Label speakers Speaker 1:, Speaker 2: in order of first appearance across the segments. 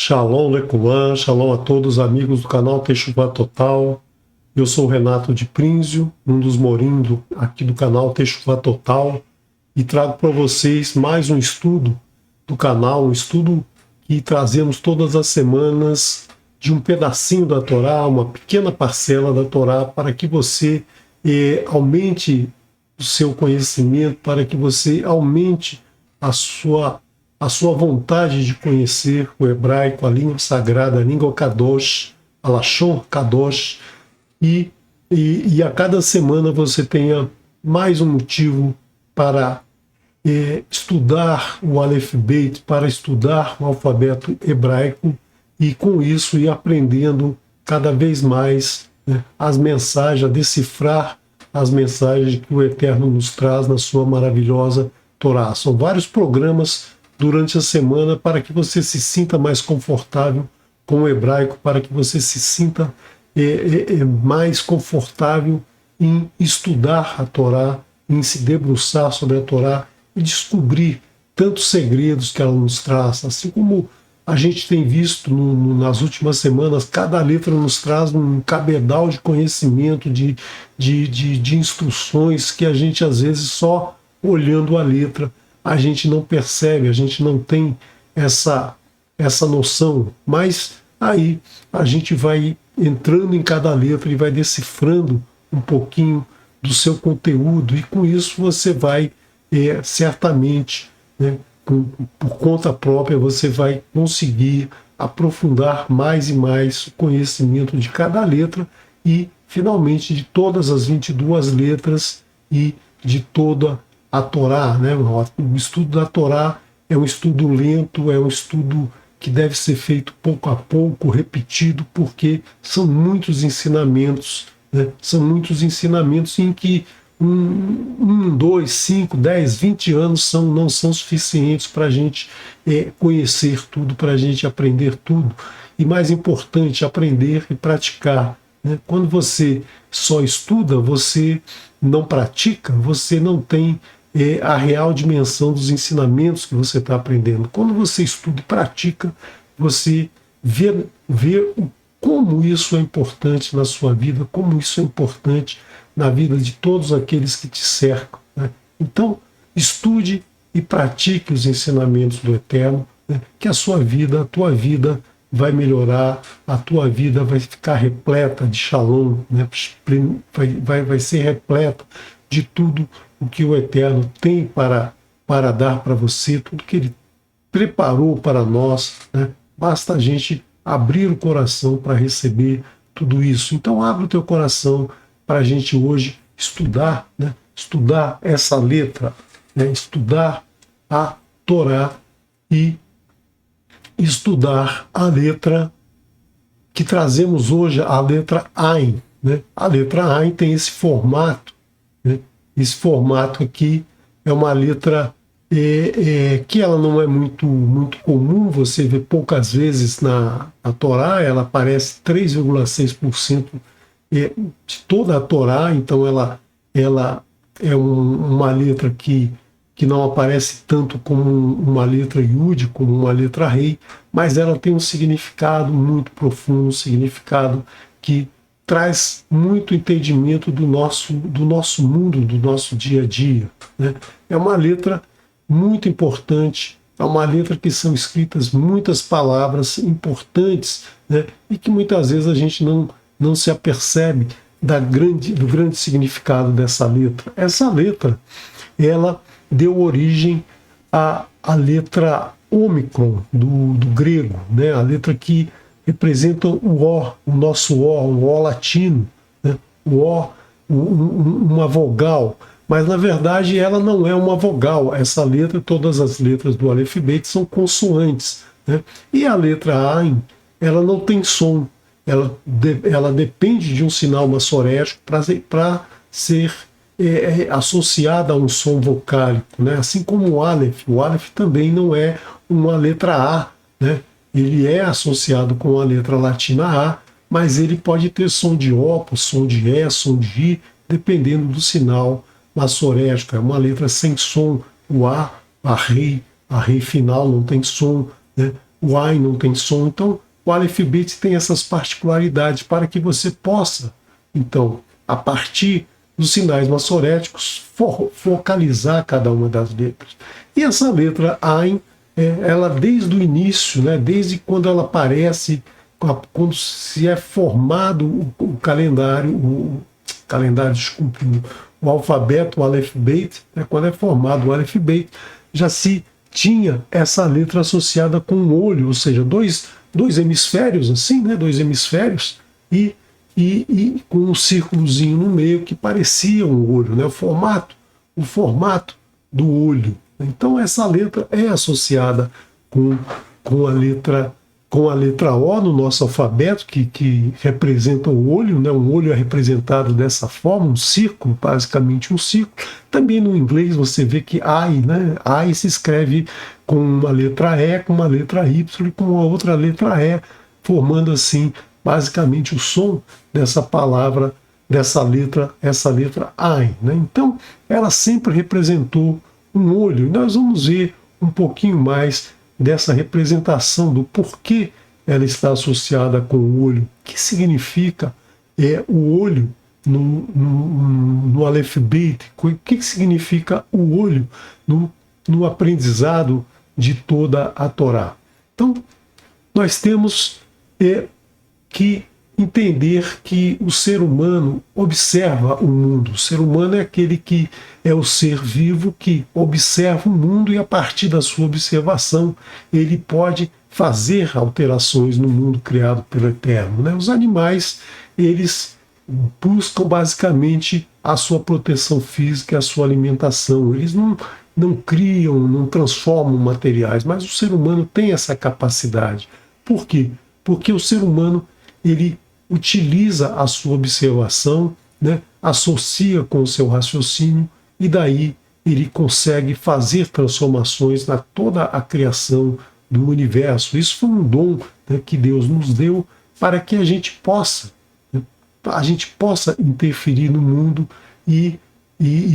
Speaker 1: Shalom Leculan, shalom a todos os amigos do canal Teshuvah Total. Eu sou o Renato de Prínzio, um dos morim aqui do canal Teshuvah Total, e trago para vocês mais um estudo do canal, um estudo que trazemos todas as semanas de um pedacinho da Torá, uma pequena parcela da Torá, para que você aumente o seu conhecimento, para que você aumente a sua vontade de conhecer o hebraico, a língua sagrada, a língua Kadosh, a Lashon Kadosh, e a cada semana você tenha mais um motivo para estudar o Aleph Beit, para estudar o alfabeto hebraico, e com isso ir aprendendo cada vez mais, né, as mensagens, a decifrar as mensagens que o Eterno nos traz na sua maravilhosa Torá. São vários programas durante a semana para que você se sinta mais confortável com o hebraico, para que você se sinta mais confortável em estudar a Torá, em se debruçar sobre a Torá e descobrir tantos segredos que ela nos traz. Assim como a gente tem visto nas últimas semanas, cada letra nos traz um cabedal de conhecimento, de instruções que a gente às vezes só olhando a letra a gente não percebe, a gente não tem essa noção, mas aí a gente vai entrando em cada letra e vai decifrando um pouquinho do seu conteúdo, e com isso você vai certamente, né, por conta própria, você vai conseguir aprofundar mais e mais o conhecimento de cada letra e finalmente de todas as 22 letras e de toda a Torá, né? O estudo da Torá é um estudo lento, é um estudo que deve ser feito pouco a pouco, repetido, porque são muitos ensinamentos, né? São muitos ensinamentos em que 2, 5, 10, 20 anos não são suficientes para a gente conhecer tudo, para a gente aprender tudo. E mais importante, aprender e praticar, né? Quando você só estuda, você não pratica, você não tem a real dimensão dos ensinamentos que você está aprendendo. Quando você estuda e pratica, você vê como isso é importante na sua vida, como isso é importante na vida de todos aqueles que te cercam, né? Então, estude e pratique os ensinamentos do Eterno, né? Que a tua vida vai melhorar, a tua vida vai ficar repleta de shalom, né? vai ser repleta de tudo o que o Eterno tem para dar para você, tudo que Ele preparou para nós, né? Basta a gente abrir o coração para receber tudo isso. Então abre o teu coração para a gente hoje estudar, né? Estudar essa letra, né? Estudar a Torá e estudar a letra que trazemos hoje, a letra Ain, né? A letra Ain tem esse formato, né? Esse formato aqui é uma letra que ela não é muito comum, você vê poucas vezes na Torá, ela aparece 3,6% de toda a Torá, então ela é uma letra que não aparece tanto como uma letra Yud, como uma letra Rei, mas ela tem um significado muito profundo, um significado que traz muito entendimento do nosso mundo, do nosso dia a dia, né? É uma letra muito importante, é uma letra que são escritas muitas palavras importantes, né? E que muitas vezes a gente não se apercebe do grande significado dessa letra. Essa letra, ela deu origem à letra Ômicron do grego, né? A letra que representa o nosso o O latino, né? O O, uma vogal, mas na verdade ela não é uma vogal. Essa letra, todas as letras do Aleph Beit são consoantes, né? E a letra Ain, ela não tem som, ela depende de um sinal massorético para ser associada a um som vocálico, né? Assim como o Aleph também não é uma letra A, né? Ele é associado com a letra latina A, mas ele pode ter som de O, som de E, som de I, dependendo do sinal massorético. É uma letra sem som. O A rei final não tem som, né? o Ain não tem som. Então, o Aleph Bet tem essas particularidades para que você possa, então, a partir dos sinais massoréticos, focalizar cada uma das letras. E essa letra Ain, ela desde o início, né, desde quando ela aparece, quando se é formado o calendário, desculpe, o alfabeto, o Aleph Bet, né, quando é formado o Aleph Bet, já se tinha essa letra associada com o olho, ou seja, dois hemisférios, assim, né, dois hemisférios, e com um círculozinho no meio que parecia um olho, né, o formato do olho. Então essa letra é associada com a letra O no nosso alfabeto, que representa o olho, né? Um olho é representado dessa forma, um círculo, basicamente um círculo. Também no inglês você vê que I, né? I se escreve com uma letra E, com uma letra Y e com uma outra letra E, formando assim basicamente o som dessa palavra, essa letra I, né? Então ela sempre representou um olho. Nós vamos ver um pouquinho mais dessa representação do porquê ela está associada com o olho. O que significa o olho no Aleph Bet? O que significa o olho no aprendizado de toda a Torá? Então, nós temos que entender que o ser humano observa o mundo. O ser humano é aquele que é o ser vivo que observa o mundo e a partir da sua observação ele pode fazer alterações no mundo criado pelo Eterno, né? Os animais, eles buscam basicamente a sua proteção física, a sua alimentação. Eles não criam, não transformam materiais, mas o ser humano tem essa capacidade. Por quê? Porque o ser humano, ele utiliza a sua observação, né, associa com o seu raciocínio e daí ele consegue fazer transformações na toda a criação do universo. Isso foi um dom, né, que Deus nos deu para que a gente possa interferir no mundo e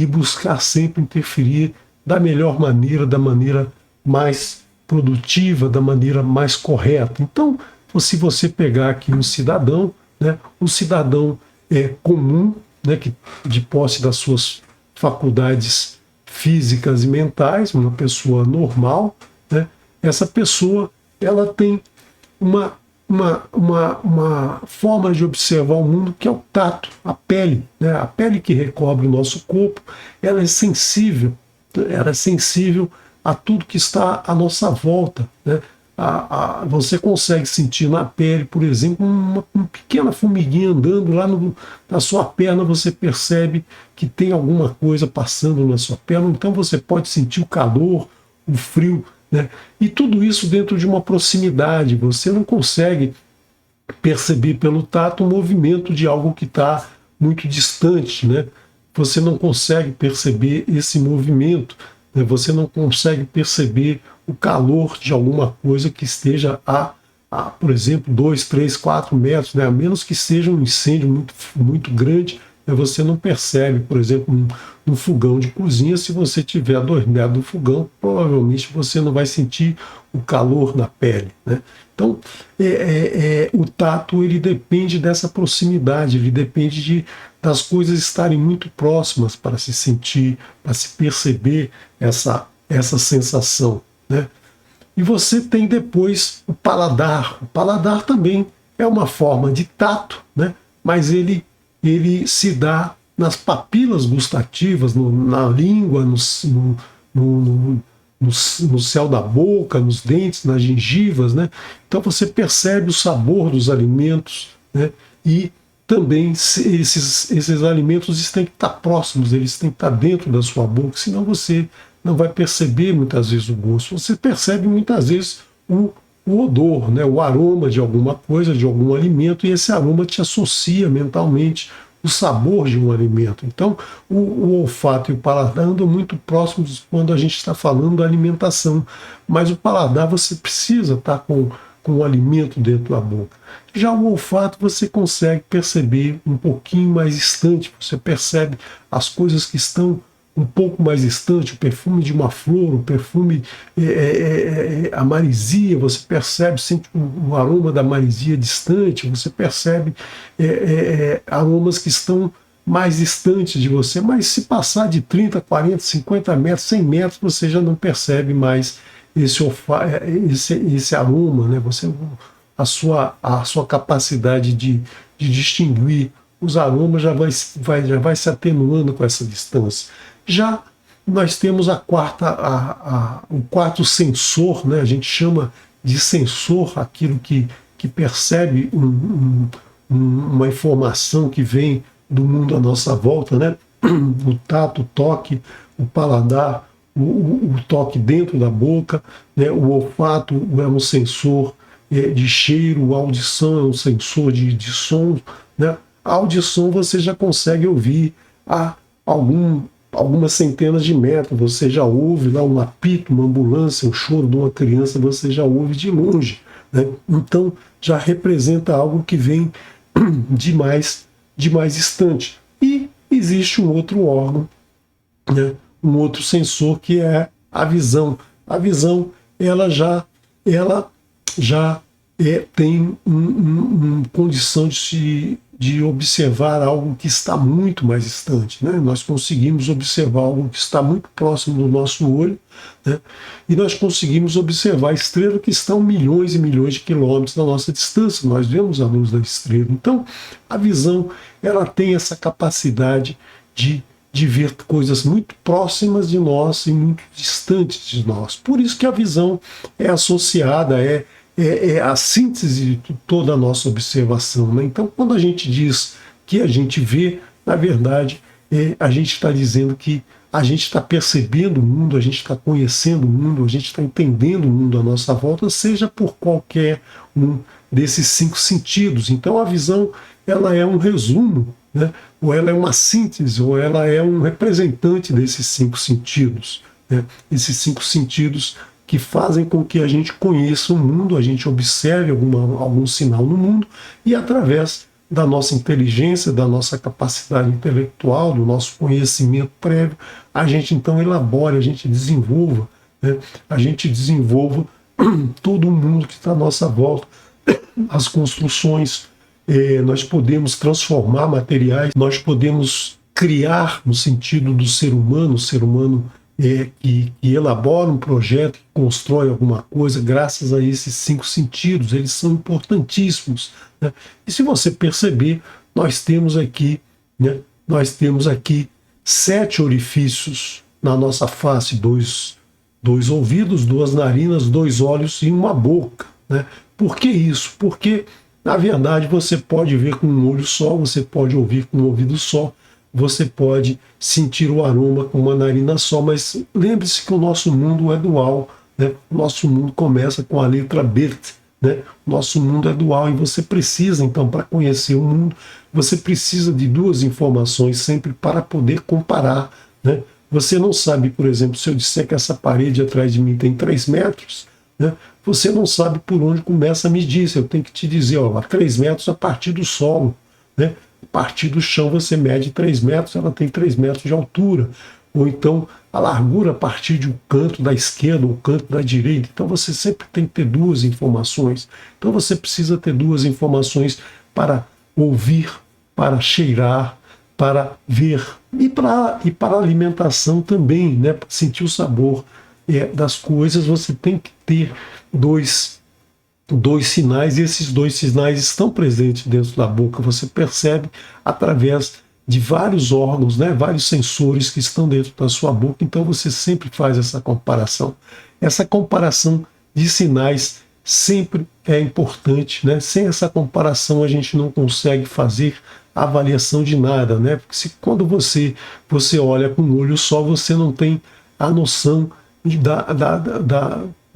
Speaker 1: buscar sempre interferir da melhor maneira, da maneira mais produtiva, da maneira mais correta. Então, se você pegar aqui um cidadão, né, um cidadão comum, né, que de posse das suas faculdades físicas e mentais, uma pessoa normal, né, essa pessoa ela tem uma forma de observar o mundo que é o tato, a pele, né, a pele que recobre o nosso corpo, ela é sensível a tudo que está à nossa volta, né? Você consegue sentir na pele, por exemplo, uma pequena formiguinha andando lá na sua perna, você percebe que tem alguma coisa passando na sua perna, então você pode sentir o calor, o frio, né? E tudo isso dentro de uma proximidade. Você não consegue perceber pelo tato o movimento de algo que está muito distante, né? Você não consegue perceber esse movimento, né? Você não consegue perceber o calor de alguma coisa que esteja por exemplo, 2, 3, 4 metros, né? A menos que seja um incêndio muito, muito grande, né? Você não percebe, por exemplo, um fogão de cozinha. Se você estiver a 2 metros do fogão, provavelmente você não vai sentir o calor na pele, né? Então, o tato, ele depende dessa proximidade, ele depende das coisas estarem muito próximas para se sentir, para se perceber essa sensação, né? E você tem depois o paladar. O paladar também é uma forma de tato, né? Mas ele se dá nas papilas gustativas, na língua, no céu da boca, nos dentes, nas gengivas, né? Então você percebe o sabor dos alimentos, né? E também esses alimentos têm que estar próximos, eles têm que estar dentro da sua boca, senão você não vai perceber muitas vezes o gosto. Você percebe muitas vezes o odor, né? O aroma de alguma coisa, de algum alimento, e esse aroma te associa mentalmente o sabor de um alimento. Então, o olfato e o paladar andam muito próximos quando a gente está falando da alimentação, mas o paladar você precisa estar com o alimento dentro da boca. Já o olfato você consegue perceber um pouquinho mais distante, você percebe as coisas que estão um pouco mais distante, o perfume de uma flor, o perfume, a marisia, você percebe, sente o aroma da marisia distante, você percebe aromas que estão mais distantes de você, mas se passar de 30, 40, 50 metros, 100 metros, você já não percebe mais esse aroma, né? A sua capacidade de distinguir os aromas já vai se atenuando com essa distância. Já nós temos o quarto sensor, né? A gente chama de sensor aquilo que percebe uma informação que vem do mundo à nossa volta, né? O tato, o toque, o paladar, o toque dentro da boca, né? O olfato é um sensor de cheiro, a audição é um sensor de som, né? A audição você já consegue ouvir a algumas centenas de metros, você já ouve lá um apito, uma ambulância, o choro de uma criança, você já ouve de longe, né? Então já representa algo que vem de mais distante. E existe um outro órgão, né? Um outro sensor, que é a visão. A visão ela já tem condição de observar algo que está muito mais distante, né? Nós conseguimos observar algo que está muito próximo do nosso olho, né? E nós conseguimos observar estrelas que estão milhões e milhões de quilômetros da nossa distância. Nós vemos a luz da estrela. Então, a visão ela tem essa capacidade de ver coisas muito próximas de nós e muito distantes de nós. Por isso que a visão é associada, é a síntese de toda a nossa observação, né? Então, quando a gente diz que a gente vê, na verdade, a gente está dizendo que a gente está percebendo o mundo, a gente está conhecendo o mundo, a gente está entendendo o mundo à nossa volta, seja por qualquer um desses 5 sentidos. Então, a visão ela é um resumo, né? Ou ela é uma síntese, ou ela é um representante desses 5 sentidos, né? Esses 5 sentidos que fazem com que a gente conheça o mundo, a gente observe algum sinal no mundo, e através da nossa inteligência, da nossa capacidade intelectual, do nosso conhecimento prévio, a gente então elabora, a gente desenvolva, né? A gente desenvolva todo o mundo que está à nossa volta, as construções, nós podemos transformar materiais, nós podemos criar no sentido do ser humano, o ser humano que elabora um projeto, que constrói alguma coisa, graças a esses 5 sentidos. Eles são importantíssimos, né? E se você perceber, nós temos aqui 7 orifícios na nossa face, 2 ouvidos, 2 narinas, 2 olhos e uma boca, né? Por que isso? Porque, na verdade, você pode ver com um olho só, você pode ouvir com um ouvido só, você pode sentir o aroma com uma narina só, mas lembre-se que o nosso mundo é dual, né? O nosso mundo começa com a letra B, né? O nosso mundo é dual e você precisa, então, para conhecer o mundo, você precisa de 2 informações sempre para poder comparar, né? Você não sabe, por exemplo, se eu disser que essa parede atrás de mim tem 3 metros, né? Você não sabe por onde começa a medir. Eu tenho que te dizer, ó, 3 metros a partir do solo, né? A partir do chão você mede 3 metros, ela tem 3 metros de altura. Ou então a largura a partir de um canto da esquerda ou canto da direita. Então você sempre tem que ter 2 informações. Então você precisa ter 2 informações para ouvir, para cheirar, para ver e para alimentação também, né? Para sentir o sabor das coisas, você tem que ter 2 sinais, e esses 2 sinais estão presentes dentro da boca. Você percebe através de vários órgãos, né, vários sensores que estão dentro da sua boca. Então você sempre faz essa comparação. Essa comparação de sinais sempre é importante, né? Sem essa comparação a gente não consegue fazer avaliação de nada, né? Porque quando você olha com um olho só, você não tem a noção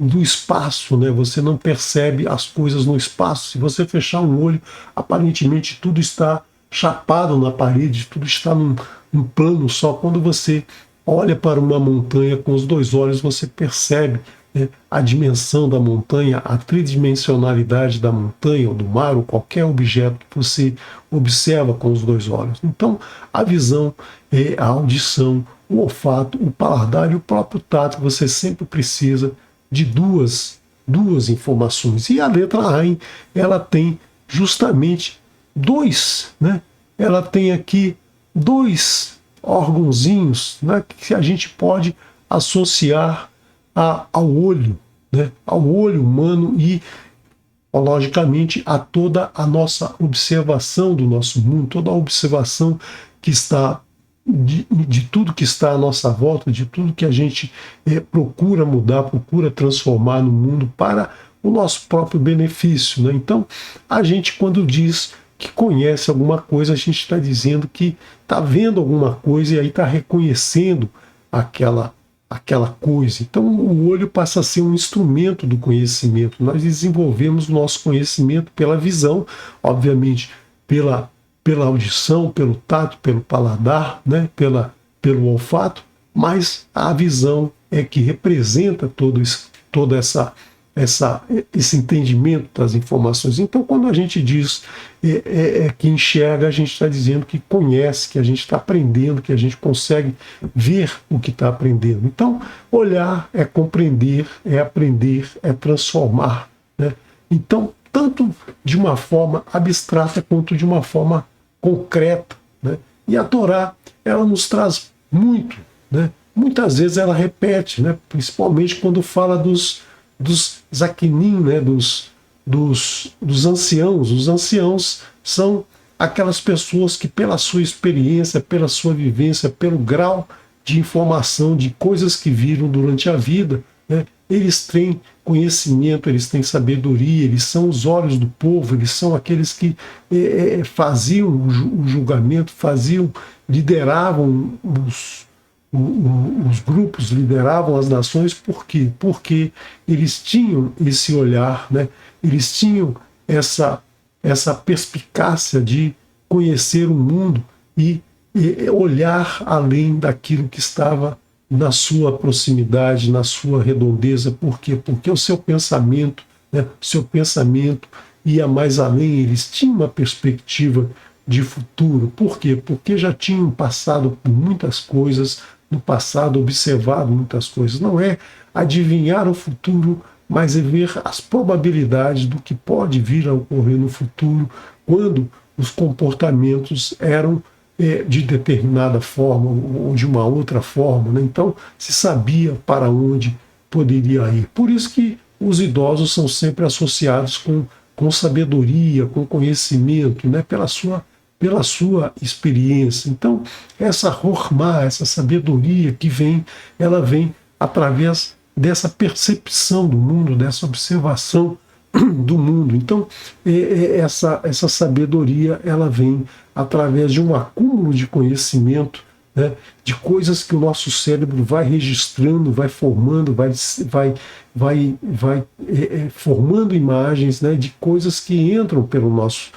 Speaker 1: do espaço, né? Você não percebe as coisas no espaço. Se você fechar um olho, aparentemente tudo está chapado na parede, tudo está num plano só. Quando você olha para uma montanha com os 2 olhos, você percebe né, a dimensão da montanha, a tridimensionalidade da montanha ou do mar ou qualquer objeto que você observa com os dois olhos. Então, a visão, a audição, o olfato, o paladar e o próprio tato, você sempre precisa de duas informações. E a letra AIN, ela tem justamente dois, né? Ela tem aqui dois órgãozinhos, né, que a gente pode associar ao olho, né, ao olho humano e, logicamente, a toda a nossa observação do nosso mundo, toda a observação que está de tudo que está à nossa volta, de tudo que a gente procura mudar, procura transformar no mundo para o nosso próprio benefício, né? Então, a gente, quando diz que conhece alguma coisa, a gente está dizendo que está vendo alguma coisa e aí está reconhecendo aquela coisa. Então, o olho passa a ser um instrumento do conhecimento. Nós desenvolvemos o nosso conhecimento pela visão, obviamente, pela audição, pelo tato, pelo paladar, né, pelo olfato, mas a visão é que representa toda esse entendimento das informações. Então, quando a gente diz que enxerga, a gente está dizendo que conhece, que a gente está aprendendo, que a gente consegue ver o que está aprendendo. Então, olhar é compreender, é aprender, é transformar, né? Então, tanto de uma forma abstrata quanto de uma forma concreta, né? E a Torá, ela nos traz muito, né? Muitas vezes ela repete, né? Principalmente quando fala dos zaquinim, né? dos anciãos. Os anciãos são aquelas pessoas que, pela sua experiência, pela sua vivência, pelo grau de informação, de coisas que viram durante a vida, né? Eles têm conhecimento, eles têm sabedoria, eles são os olhos do povo, eles são aqueles que faziam o julgamento, lideravam os grupos, lideravam as nações. Por quê? Porque eles tinham esse olhar, né? Eles tinham essa perspicácia de conhecer o mundo e olhar além daquilo que estava na sua proximidade, na sua redondeza. Por quê? Porque o seu pensamento, né, ia mais além, eles tinham uma perspectiva de futuro. Por quê? Porque já tinham passado por muitas coisas, no passado observado muitas coisas. Não é adivinhar o futuro, mas é ver as probabilidades do que pode vir a ocorrer no futuro, quando os comportamentos eram de determinada forma ou de uma outra forma, né? Então se sabia para onde poderia ir. Por isso que os idosos são sempre associados com sabedoria, com conhecimento, né? Pela sua experiência. Então essa Hormá, essa sabedoria ela vem através dessa percepção do mundo, dessa observação do mundo. Então, essa sabedoria, ela vem através de um acúmulo de conhecimento, né, de coisas que o nosso cérebro vai registrando, vai formando, vai formando imagens, né, de coisas que entram pelo nosso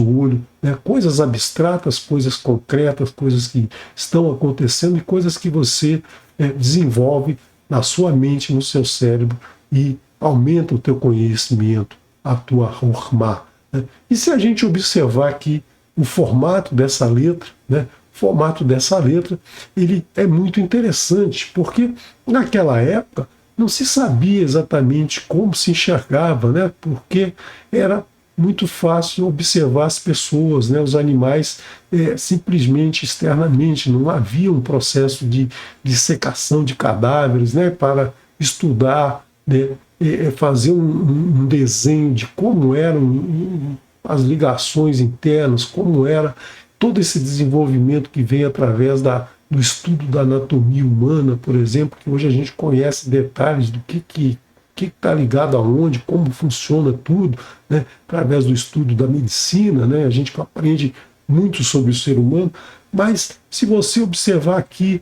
Speaker 1: olho, né, coisas abstratas, coisas concretas, coisas que estão acontecendo e coisas que você desenvolve na sua mente, no seu cérebro, e aumenta o teu conhecimento, a tua Hormá, né? E se a gente observar aqui o formato dessa letra, né, ele é muito interessante, porque naquela época não se sabia exatamente como se enxergava, né, porque era muito fácil observar as pessoas, né, os animais, simplesmente externamente. Não havia um processo de dissecação de cadáveres, né, para estudar, né, fazer um desenho de como eram as ligações internas, como era todo esse desenvolvimento que vem através do estudo da anatomia humana, por exemplo, que hoje a gente conhece detalhes do que está ligado aonde, como funciona tudo, né, através do estudo da medicina, né, a gente aprende muito sobre o ser humano. Mas se você observar aqui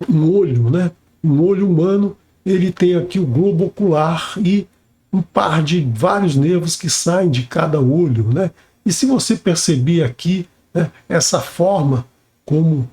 Speaker 1: um olho, né, um olho humano, ele tem aqui o globo ocular e um par de vários nervos que saem de cada olho, né? E se você perceber aqui, né, essa forma como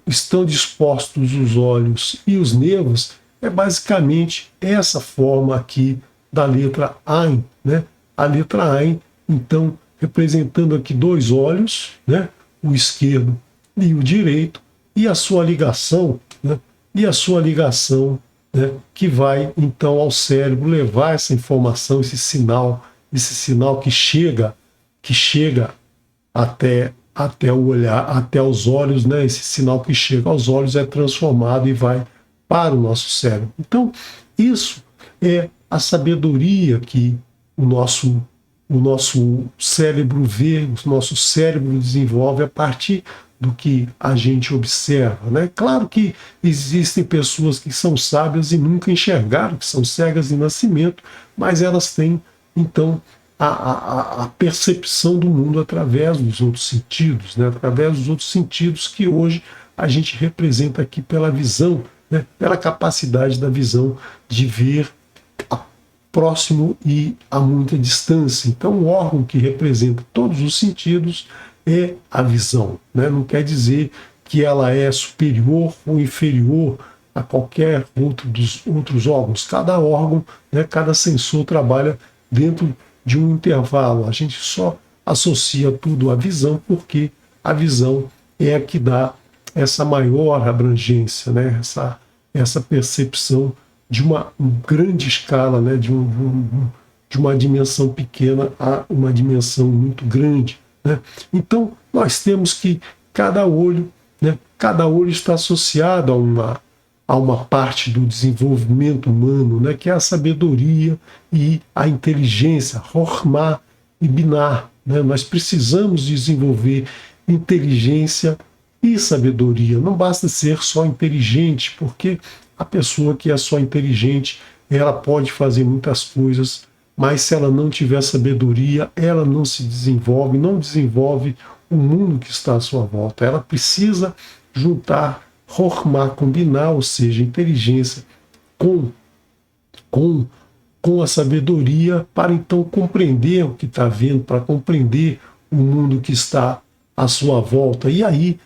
Speaker 1: estão dispostos os olhos e os nervos, é basicamente essa forma aqui da letra Ain, né? A letra Ain, então, representando aqui dois olhos, né? O esquerdo e o direito, e a sua ligação, né? E a sua ligação, né? Que vai, então, ao cérebro levar essa informação, esse sinal que chega até o olhar, até os olhos, né? Esse sinal que chega aos olhos é transformado e vai para o nosso cérebro. Então, isso é a sabedoria que o nosso cérebro vê, o nosso cérebro desenvolve a partir do que a gente observa, né? Claro que existem pessoas que são sábias e nunca enxergaram, que são cegas de nascimento, mas elas têm, então, a percepção do mundo através dos outros sentidos, né? Através dos outros sentidos que hoje a gente representa aqui pela visão, né? Pela capacidade da visão de ver próximo e a muita distância. Então, o órgão que representa todos os sentidos é a visão, né? Não quer dizer que ela é superior ou inferior a qualquer outro dos outros órgãos. Cada órgão, né, cada sensor trabalha dentro de um intervalo. A gente só associa tudo à visão porque a visão é a que dá essa maior abrangência, né? Essa percepção de uma grande escala, né? De uma dimensão pequena a uma dimensão muito grande, né? Então, nós temos que cada olho, né? Cada olho está associado a uma parte do desenvolvimento humano, né? Que é a sabedoria e a inteligência, Chokhmah e Binah, né? Nós precisamos desenvolver inteligência e sabedoria. Não basta ser só inteligente, porque a pessoa que é só inteligente, ela pode fazer muitas coisas, mas se ela não tiver sabedoria, ela não se desenvolve, não desenvolve o mundo que está à sua volta. Ela precisa juntar Chokhmah com Binah, ou seja, inteligência com a sabedoria, para então compreender o que está vendo, para compreender o mundo que está à sua volta. E aí,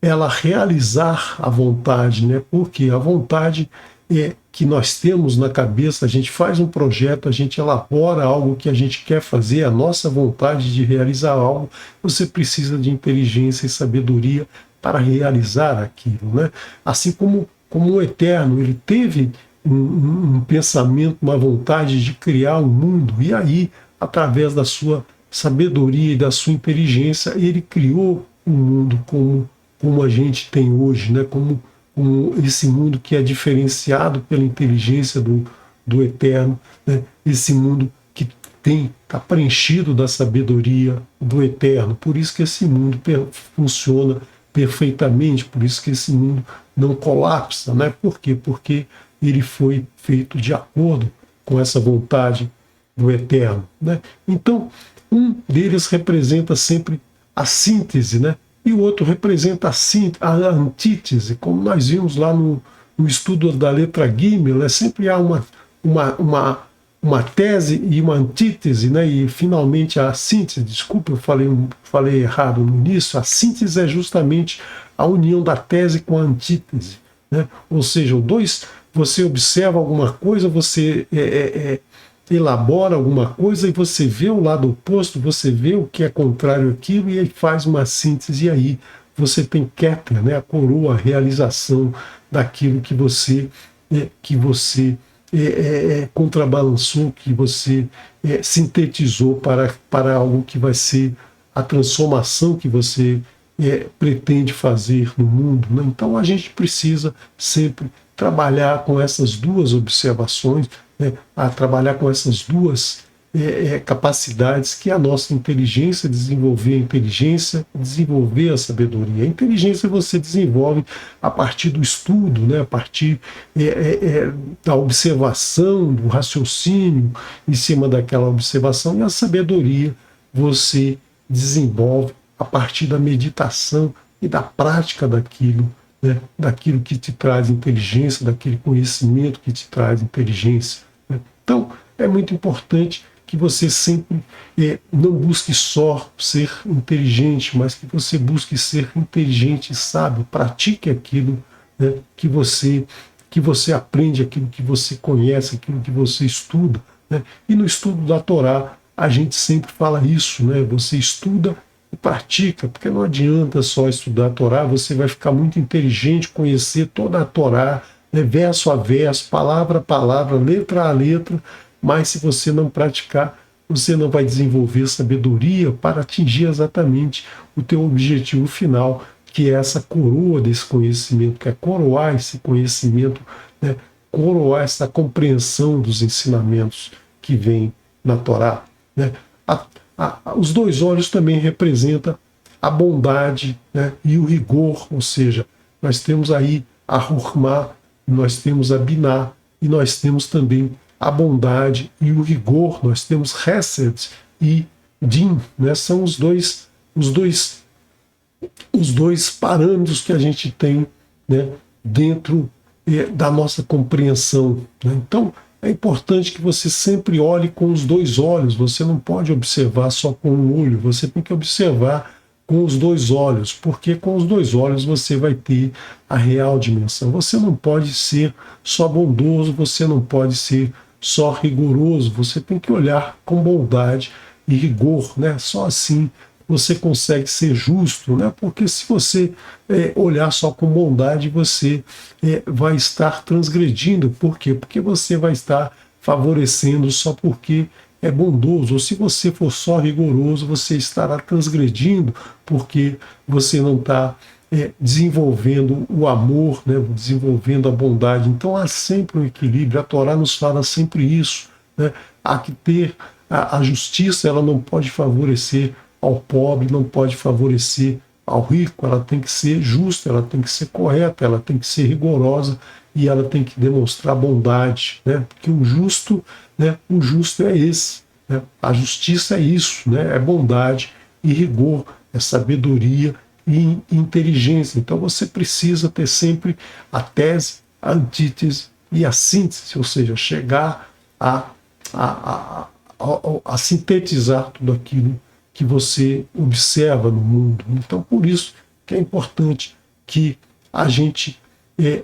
Speaker 1: ela realizar a vontade, né? Porque a vontade é que nós temos na cabeça, a gente faz um projeto, a gente elabora algo que a gente quer fazer, a nossa vontade de realizar algo, você precisa de inteligência e sabedoria para realizar aquilo, né? Assim como o Eterno, ele teve um pensamento, uma vontade de criar um mundo, e aí, através da sua sabedoria e da sua inteligência, ele criou um mundo como a gente tem hoje, né? Como esse mundo que é diferenciado pela inteligência do Eterno, né? Esse mundo que está preenchido da sabedoria do Eterno. Por isso que esse mundo funciona perfeitamente, por isso que esse mundo não colapsa, né? Por quê? Porque ele foi feito de acordo com essa vontade do Eterno, né? Então, um deles representa sempre a síntese, né? E o outro representa a antítese, como nós vimos lá no estudo da letra Gimel, né? Sempre há uma tese e uma antítese, né? E finalmente a síntese. Desculpa, eu falei errado no início. A síntese é justamente a união da tese com a antítese, né? Ou seja, você observa alguma coisa, você elabora alguma coisa e você vê o lado oposto, você vê o que é contrário àquilo e aí faz uma síntese, e aí você tem Keter, né? A coroa, a realização daquilo que você contrabalançou, que você sintetizou para algo que vai ser a transformação que você pretende fazer no mundo, né? Então a gente precisa sempre trabalhar com essas duas observações, né? A trabalhar com essas duas capacidades, que é a nossa inteligência, desenvolver a inteligência, desenvolver a sabedoria. A inteligência você desenvolve a partir do estudo, né? A partir da observação, do raciocínio em cima daquela observação, e a sabedoria você desenvolve a partir da meditação e da prática daquilo, né? Daquilo que te traz inteligência, daquele conhecimento que te traz inteligência, né? Então, é muito importante que você sempre não busque só ser inteligente, mas que você busque ser inteligente e sábio. Pratique aquilo, né, que você que você aprende, aquilo que você conhece, aquilo que você estuda, né? E no estudo da Torá, a gente sempre fala isso, né? Você estuda e pratica, porque não adianta só estudar a Torá, você vai ficar muito inteligente, conhecer toda a Torá, né? Verso a verso, palavra a palavra, letra a letra, mas se você não praticar, você não vai desenvolver sabedoria para atingir exatamente o teu objetivo final, que é essa coroa desse conhecimento, que é coroar esse conhecimento, né? Coroar essa compreensão dos ensinamentos que vem na Torá, né? Os dois olhos também representam a bondade, né? E o rigor, ou seja, nós temos aí a Hurmá, nós temos a Biná, e nós temos também a bondade e o rigor, nós temos Hesed e Din, né? São os dois parâmetros que a gente tem, né, dentro da nossa compreensão, né? Então, é importante que você sempre olhe com os dois olhos, você não pode observar só com um olho, você tem que observar com os dois olhos, porque com os dois olhos você vai ter a real dimensão. Você não pode ser só bondoso, você não pode ser só rigoroso, você tem que olhar com bondade e rigor, né? Só assim você consegue ser justo, né? Porque se você olhar só com bondade, você vai estar transgredindo. Por quê? Porque você vai estar favorecendo só porque é bondoso. Ou se você for só rigoroso, você estará transgredindo porque você não está desenvolvendo o amor, né? Desenvolvendo a bondade. Então há sempre um equilíbrio. A Torá nos fala sempre isso, né? Há que ter a justiça, ela não pode favorecer ao pobre, não pode favorecer ao rico, ela tem que ser justa, ela tem que ser correta, ela tem que ser rigorosa e ela tem que demonstrar bondade, né? Porque o justo é esse, né? A justiça é isso, né? É bondade e rigor, é sabedoria e inteligência. Então você precisa ter sempre a tese, a antítese e a síntese, ou seja, chegar a sintetizar tudo aquilo que você observa no mundo. Então, por isso que é importante que a gente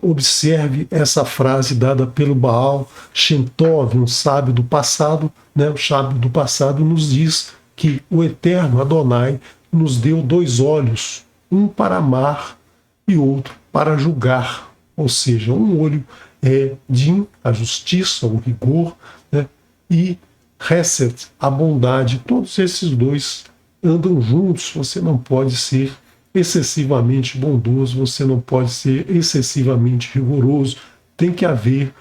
Speaker 1: observe essa frase dada pelo Baal Shem Tov, um sábio do passado, né? O sábio do passado nos diz que o Eterno Adonai nos deu dois olhos, um para amar e outro para julgar. Ou seja, um olho é Din, a justiça, o rigor, né? E Hesed, a bondade. Todos esses dois andam juntos. Você não pode ser excessivamente bondoso, você não pode ser excessivamente rigoroso. Tem que haver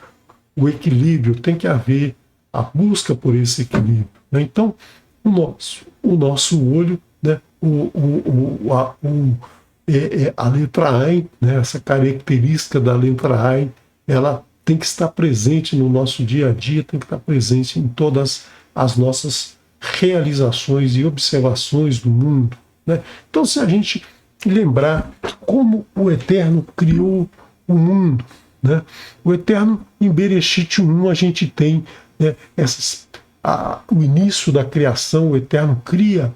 Speaker 1: o equilíbrio, tem que haver a busca por esse equilíbrio, né? Então, o nosso olho, né? A letra Ain, né? Essa característica da letra Ain, ela tem que estar presente no nosso dia a dia, tem que estar presente em todas as nossas realizações e observações do mundo, né? Então, se a gente lembrar como o Eterno criou o mundo, né? O Eterno, em Bereshit 1, a gente tem, né, o início da criação. O Eterno cria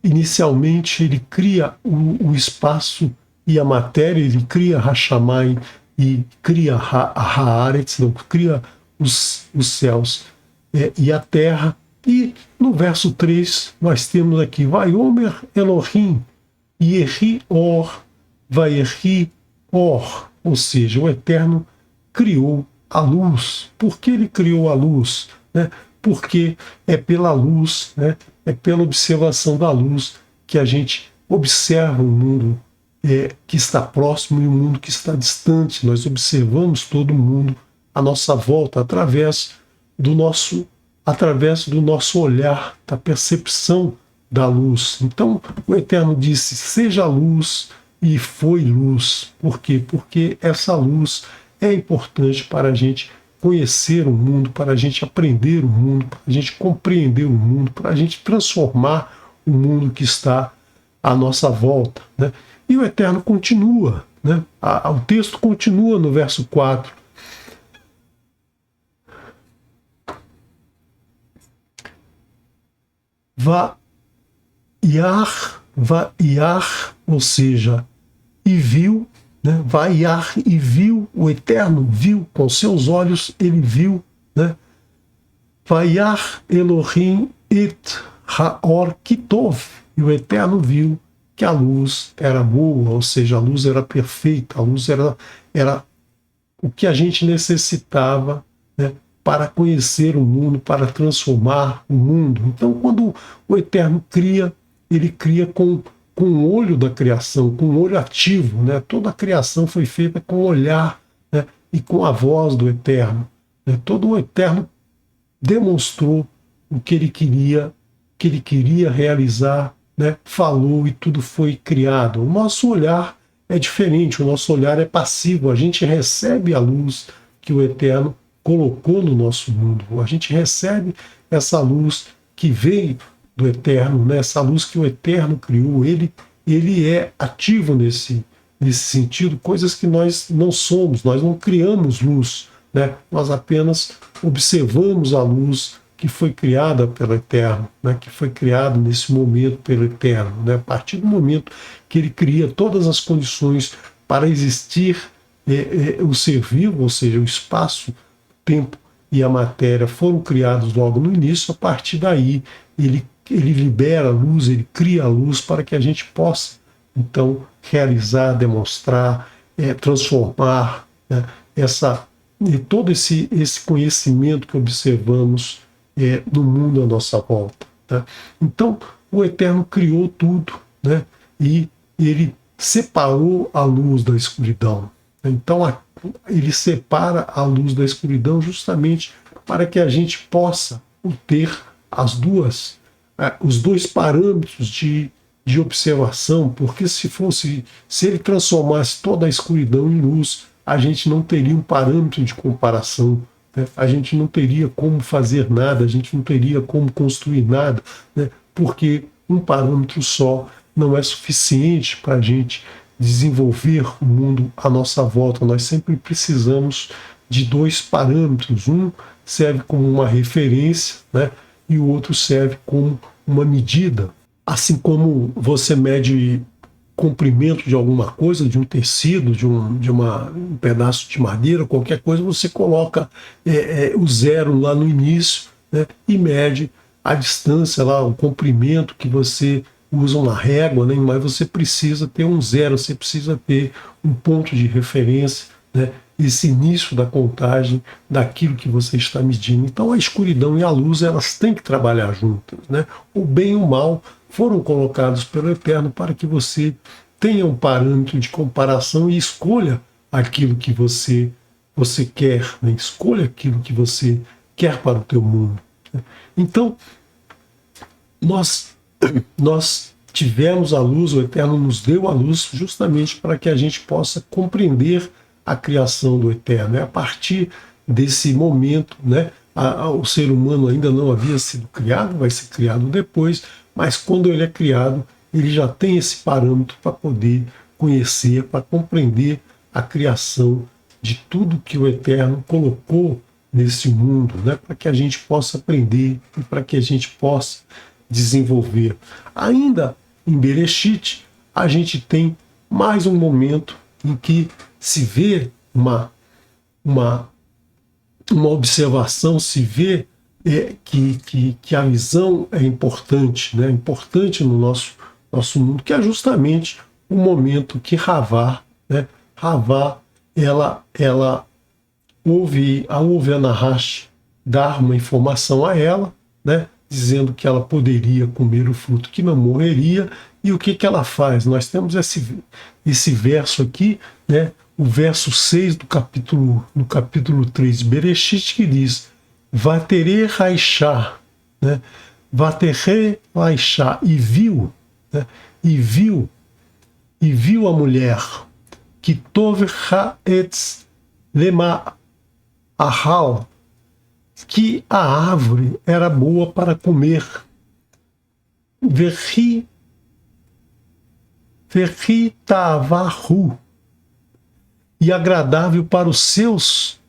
Speaker 1: inicialmente, ele cria o espaço e a matéria, ele cria Hashamai e cria Haaretz, não, cria os céus e a terra. E no verso 3 nós temos aqui Vaiomer Elohim Yehi Or Vayehi Or, ou seja, o Eterno criou a luz. Por que ele criou a luz, né? Porque é pela luz, né? É pela observação da luz que a gente observa o mundo que está próximo e o mundo que está distante. Nós observamos todo mundo à nossa volta através do nosso olhar, da percepção da luz. Então, o Eterno disse: seja luz, e foi luz. Por quê? Porque essa luz é importante para a gente conhecer o mundo, para a gente aprender o mundo, para a gente compreender o mundo, para a gente transformar o mundo que está à nossa volta, né? E o Eterno continua, né? O texto continua no verso 4. Vaiar, ou seja, e viu né? Vaiar, e viu, o Eterno viu, com seus olhos ele viu, né? Vaiar Elohim et haor kitov, e o Eterno viu que a luz era boa, ou seja, a luz era perfeita, a luz era o que a gente necessitava, né, para conhecer o mundo, para transformar o mundo. Então, quando o Eterno cria, ele cria com o olho da criação, com o olho ativo, né? Toda a criação foi feita com o olhar, né, e com a voz do Eterno, né? Todo o Eterno demonstrou o que ele queria realizar, né? Falou e tudo foi criado. O nosso olhar é diferente, o nosso olhar é passivo, a gente recebe a luz que o Eterno colocou no nosso mundo, a gente recebe essa luz que veio do Eterno, né? Essa luz que o Eterno criou, ele é ativo nesse sentido, coisas que nós não somos, nós não criamos luz, né? Nós apenas observamos a luz que foi criada pelo Eterno, né? Que foi criada nesse momento pelo Eterno, né? A partir do momento que ele cria todas as condições para existir o ser vivo, ou seja, o espaço, o tempo e a matéria foram criados logo no início. A partir daí ele libera a luz, ele cria a luz para que a gente possa, então, realizar, demonstrar, transformar, né, todo esse conhecimento que observamos no mundo à nossa volta. Tá? Então, o Eterno criou tudo, né, e ele separou a luz da escuridão. Então, ele separa a luz da escuridão justamente para que a gente possa ter os dois parâmetros de observação, porque se ele transformasse toda a escuridão em luz, a gente não teria um parâmetro de comparação, né? A gente não teria como fazer nada, a gente não teria como construir nada, né? Porque um parâmetro só não é suficiente para a gente desenvolver o mundo à nossa volta. Nós sempre precisamos de dois parâmetros. Um serve como uma referência, né? E o outro serve como uma medida. Assim como você mede comprimento de alguma coisa, de um tecido, de um pedaço de madeira, qualquer coisa, você coloca o zero lá no início, né, e mede a distância lá, o comprimento que você usa na régua, né, mas você precisa ter um zero, você precisa ter um ponto de referência, né, esse início da contagem daquilo que você está medindo. Então a escuridão e a luz, elas têm que trabalhar juntas, né? O bem e o mal foram colocados pelo Eterno para que você tenha um parâmetro de comparação e escolha aquilo que você quer, né? Escolha aquilo que você quer para o teu mundo, né? Então nós tivemos a luz, o Eterno nos deu a luz justamente para que a gente possa compreender a criação do Eterno. É a partir desse momento, né, o ser humano ainda não havia sido criado, vai ser criado depois, mas quando ele é criado, ele já tem esse parâmetro para poder conhecer, para compreender a criação de tudo que o Eterno colocou nesse mundo, né, para que a gente possa aprender e para que a gente possa desenvolver. Ainda em Bereshit, a gente tem mais um momento em que se vê uma observação, se vê que a visão é importante, né? Importante no nosso mundo, que é justamente o momento que Havá, né? Havá, ela ouve a Nahash dar uma informação a ela, né? Dizendo que ela poderia comer o fruto, que não morreria. E o que ela faz? Nós temos esse verso aqui, né? O verso 6 no capítulo 3 de Bereshit, que diz: Vatere Raishá, né? Vatere Raishá, e viu, né? E viu a mulher que Tov Haetz Lema Ahal, que a árvore era boa para comer. Verri Tavahu, e agradável para os seus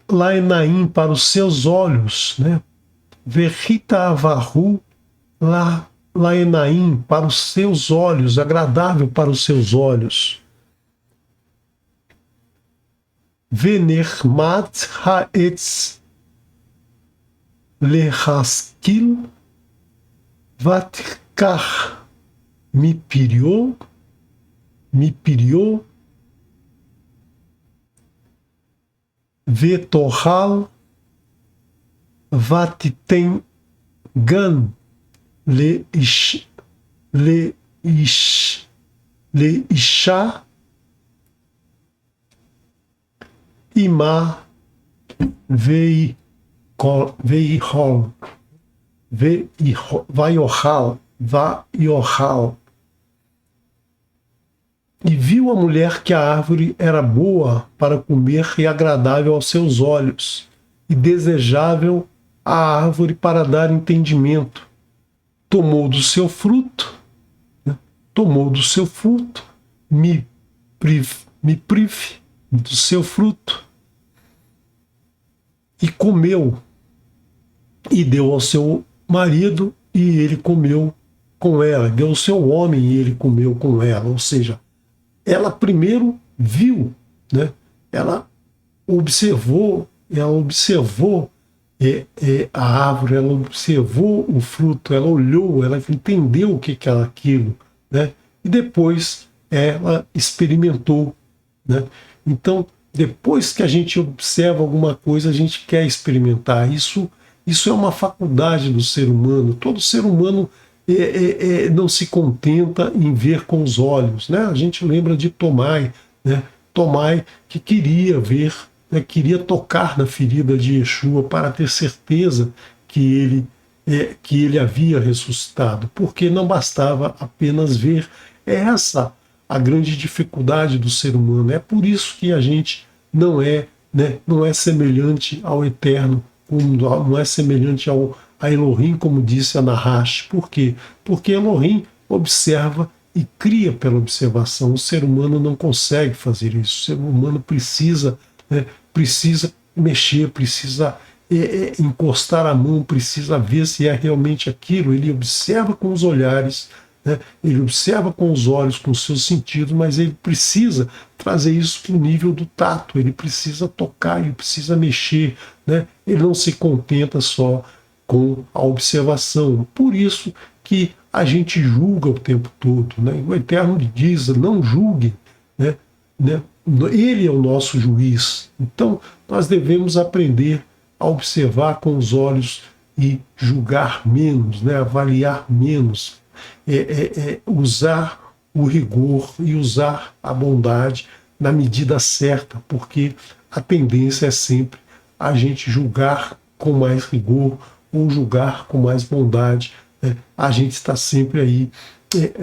Speaker 1: Laenaim, para os seus olhos, né? Verri Tavahu laenaim, para os seus olhos, agradável para os seus olhos. Venermat haetz lehaskil vatkar mipirió vetohal vatiten gan leisha ima veihol vaiohal. E viu a mulher que a árvore era boa para comer e agradável aos seus olhos, e desejável a árvore para dar entendimento. Tomou do seu fruto, me prive do seu fruto, e comeu, e deu ao seu marido, e ele comeu com ela. Deu ao seu homem, e ele comeu com ela. Ou seja, ela primeiro viu, né? Ela observou a árvore, ela observou o fruto, ela olhou, ela entendeu o que era aquilo, né? E depois ela experimentou, né? Então, depois que a gente observa alguma coisa, a gente quer experimentar. Isso é uma faculdade do ser humano. Todo ser humano não se contenta em ver com os olhos, né? A gente lembra de Tomai, né? Tomai que queria ver, né? Queria tocar na ferida de Yeshua para ter certeza que ele havia ressuscitado, porque não bastava apenas ver. É essa a grande dificuldade do ser humano. É por isso que a gente não é semelhante ao Eterno, não é semelhante a Elohim, como disse a Nahash. Por quê? Porque Elohim observa e cria pela observação. O ser humano não consegue fazer isso. O ser humano precisa mexer, precisa encostar a mão, precisa ver se é realmente aquilo. Ele observa com os olhares, né? Ele observa com os olhos, com os seus sentidos, mas ele precisa trazer isso para o nível do tato, ele precisa tocar, ele precisa mexer, né? Ele não se contenta só com a observação. Por isso que a gente julga o tempo todo, né? O Eterno diz: não julgue, né? Ele é o nosso juiz. Então nós devemos aprender a observar com os olhos e julgar menos, né? Avaliar menos, usar o rigor e usar a bondade na medida certa, porque a tendência é sempre a gente julgar com mais rigor ou julgar com mais bondade. A gente está sempre aí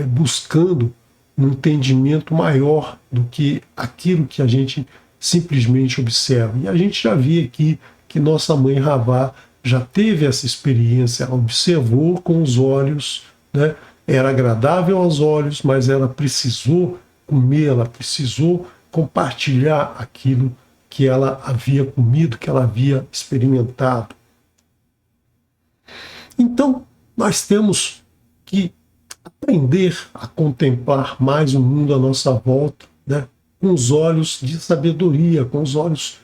Speaker 1: buscando um entendimento maior do que aquilo que a gente simplesmente observa. E a gente já viu aqui que nossa mãe Ravá já teve essa experiência, ela observou com os olhos, né? Era agradável aos olhos, mas ela precisou comer, ela precisou compartilhar aquilo que ela havia comido, que ela havia experimentado. Então, nós temos que aprender a contemplar mais o mundo à nossa volta, né? Com os olhos de sabedoria, com os olhos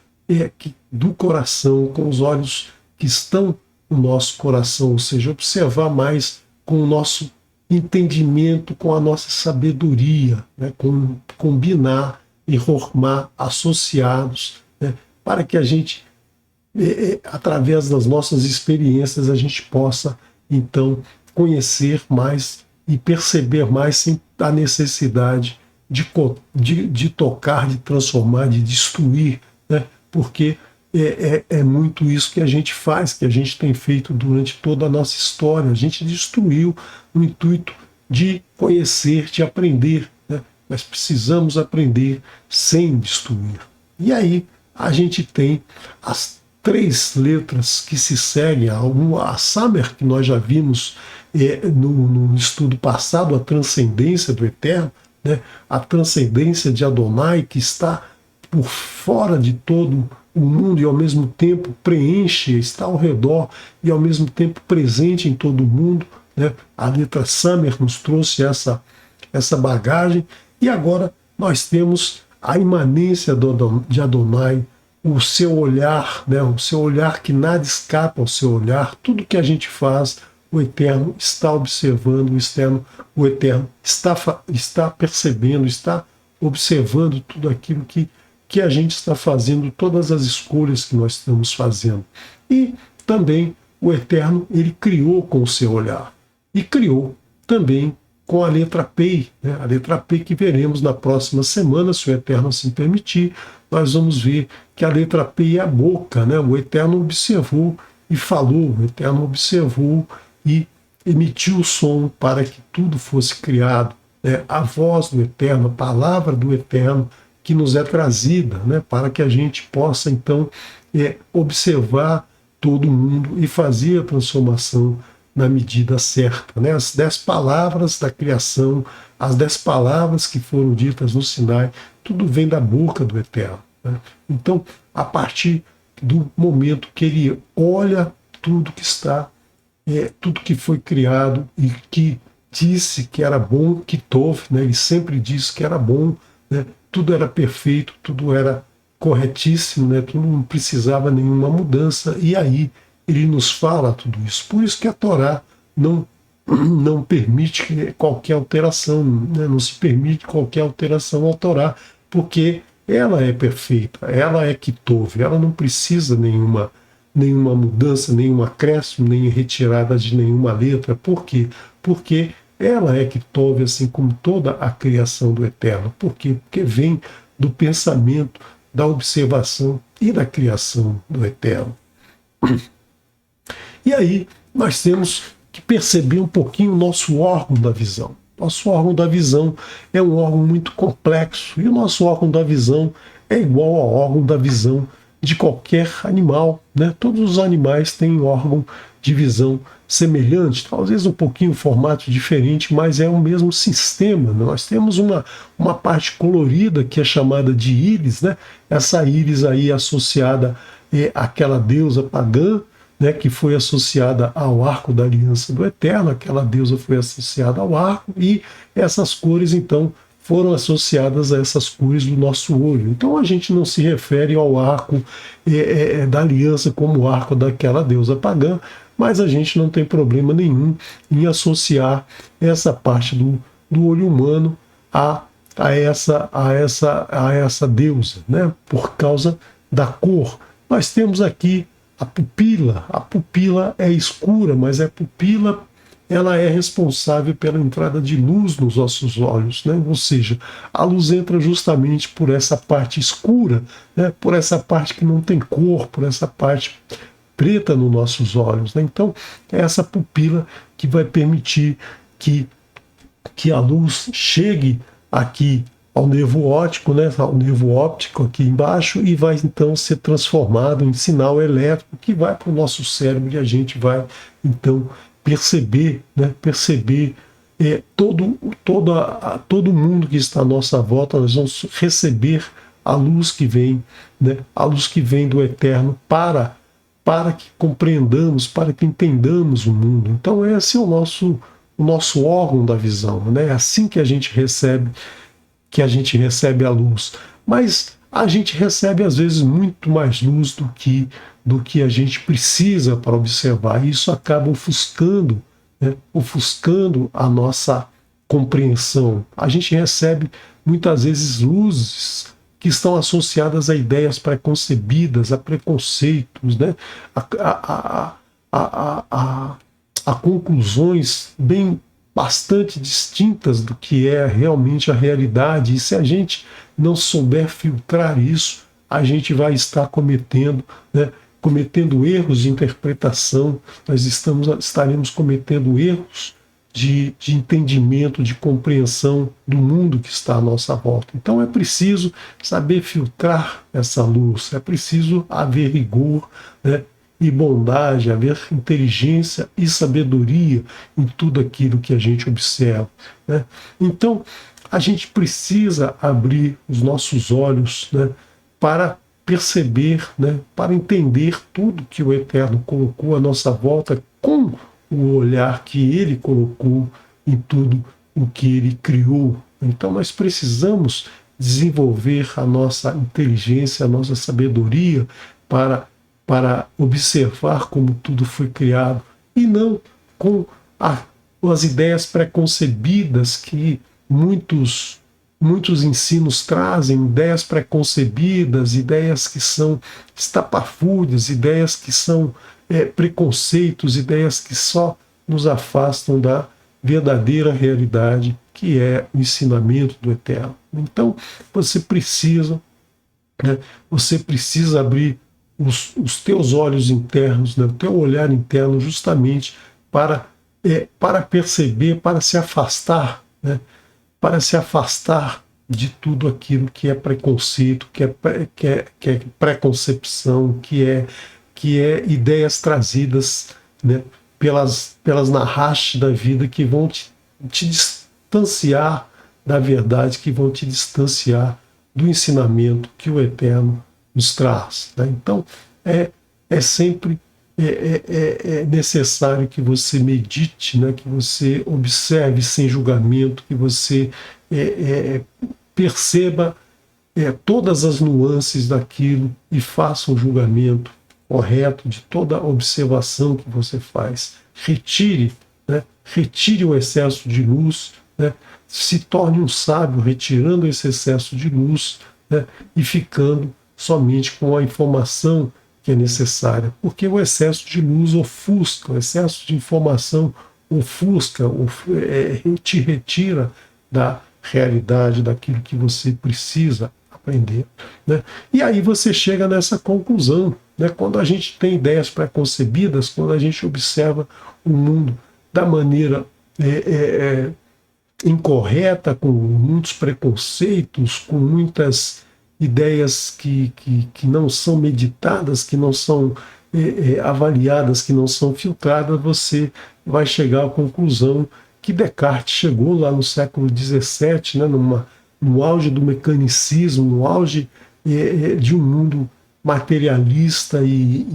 Speaker 1: do coração, com os olhos que estão no nosso coração, ou seja, observar mais com o nosso entendimento, com a nossa sabedoria, né? Combinar e formar associados, né? Para que a gente, através das nossas experiências, a gente possa, então, conhecer mais e perceber mais sem a necessidade de tocar, de transformar, de destruir, né? Porque é muito isso que a gente faz, que a gente tem feito durante toda a nossa história. A gente destruiu no intuito de conhecer, de aprender, né? Mas precisamos aprender sem destruir. E aí a gente tem as 3 letras que se seguem, a Samer, que nós já vimos no estudo passado, a transcendência do Eterno, né? A transcendência de Adonai, que está por fora de todo o mundo e ao mesmo tempo preenche, está ao redor e ao mesmo tempo presente em todo o mundo, né? A letra Samer nos trouxe essa bagagem, e agora nós temos a imanência de Adonai, o seu olhar, né? O seu olhar que nada escapa ao seu olhar, tudo que a gente faz, o Eterno está observando, o Eterno está percebendo, está observando tudo aquilo que a gente está fazendo, todas as escolhas que nós estamos fazendo. E também o Eterno, ele criou com o seu olhar. E criou também com a letra P, né? A letra P que veremos na próxima semana, se o Eterno assim permitir. Nós vamos ver que a letra P é a boca, né? O Eterno observou e falou, o Eterno observou e emitiu o som para que tudo fosse criado. Né? A voz do Eterno, a palavra do Eterno que nos é trazida, né? Para que a gente possa então observar todo mundo e fazer a transformação na medida certa. Né? As 10 palavras da criação, as 10 palavras que foram ditas no Sinai, tudo vem da boca do Eterno. Né? Então, a partir do momento que ele olha tudo que está, tudo que foi criado e que disse que era bom, que tov, né? Ele sempre disse que era bom, né? Tudo era perfeito, tudo era corretíssimo, né? Tudo não precisava nenhuma mudança, e aí ele nos fala tudo isso. Por isso que a Torá não permite qualquer alteração, né? Não se permite qualquer alteração à Torá, porque ela é perfeita, ela é Kitov, ela não precisa nenhuma mudança, nenhum acréscimo, nem retirada de nenhuma letra. Por quê? Porque ela é Kitov, assim como toda a criação do Eterno. Por quê? Porque vem do pensamento, da observação e da criação do Eterno. E aí nós temos que perceber um pouquinho o nosso órgão da visão. Nosso órgão da visão é um órgão muito complexo, e o nosso órgão da visão é igual ao órgão da visão de qualquer animal. Né? Todos os animais têm órgão de visão semelhante, talvez um pouquinho formato diferente, mas é o mesmo sistema. Nós temos uma parte colorida que é chamada de íris, né? Essa íris aí associada àquela deusa pagã, né, que foi associada ao arco da aliança do Eterno. Aquela deusa foi associada ao arco, e essas cores então foram associadas a essas cores do nosso olho. Então a gente não se refere ao arco da aliança como o arco daquela deusa pagã, mas a gente não tem problema nenhum em associar essa parte do olho humano a essa deusa, né, por causa da cor. Nós temos aqui a pupila é escura, mas a pupila ela é responsável pela entrada de luz nos nossos olhos, né? Ou seja, a luz entra justamente por essa parte escura, né? Por essa parte que não tem cor, por essa parte preta nos nossos olhos, né? Então, é essa pupila que vai permitir que a luz chegue aqui ao nervo óptico, né, ao nervo óptico aqui embaixo, e vai então ser transformado em sinal elétrico que vai para o nosso cérebro, e a gente vai então perceber todo mundo que está à nossa volta. Nós vamos receber a luz que vem, né, a luz que vem do Eterno para que compreendamos, para que entendamos o mundo. Então esse é o nosso órgão da visão, né? É assim que a gente recebe a luz. Mas a gente recebe às vezes muito mais luz do que a gente precisa para observar. E isso acaba ofuscando, né? Ofuscando a nossa compreensão. A gente recebe muitas vezes luzes que estão associadas a ideias preconcebidas, a preconceitos, né? a conclusões bastante distintas do que é realmente a realidade. E se a gente não souber filtrar isso, a gente vai estar cometendo erros de interpretação. Nós estaremos cometendo erros de entendimento, de compreensão do mundo que está à nossa volta. Então é preciso saber filtrar essa luz, é preciso haver rigor, né, e bondade, haver inteligência e sabedoria em tudo aquilo que a gente observa, né? Então a gente precisa abrir os nossos olhos, né, para perceber, né, para entender tudo que o Eterno colocou à nossa volta com o olhar que ele colocou em tudo o que ele criou. Então nós precisamos desenvolver a nossa inteligência, a nossa sabedoria para observar como tudo foi criado e não com as ideias preconcebidas que muitos ensinos trazem, ideias preconcebidas, ideias que são estapafúrdias, ideias que são preconceitos, ideias que só nos afastam da verdadeira realidade, que é o ensinamento do Eterno. Então, você precisa abrir os teus olhos internos, né, o teu olhar interno, justamente para perceber, para se afastar, né, para se afastar de tudo aquilo que é preconceito, que é preconcepção, que é ideias trazidas, né, pelas narraches da vida, que vão te distanciar da verdade, que vão te distanciar do ensinamento que o Eterno nos traz. Né? Então, é sempre necessário que você medite, né? Que você observe sem julgamento, que você perceba todas as nuances daquilo e faça um julgamento correto de toda a observação que você faz. Retire o excesso de luz, né? Se torne um sábio retirando esse excesso de luz, né? E ficando somente com a informação que é necessária, porque o excesso de luz ofusca, o excesso de informação ofusca, te retira da realidade, daquilo que você precisa aprender. Né? E aí você chega nessa conclusão, né? Quando a gente tem ideias preconcebidas, quando a gente observa o mundo da maneira incorreta, com muitos preconceitos, com muitas ideias que não são meditadas, que não são avaliadas, que não são filtradas, você vai chegar à conclusão que Descartes chegou lá no século XVII, né, no auge do mecanicismo, no auge de um mundo materialista e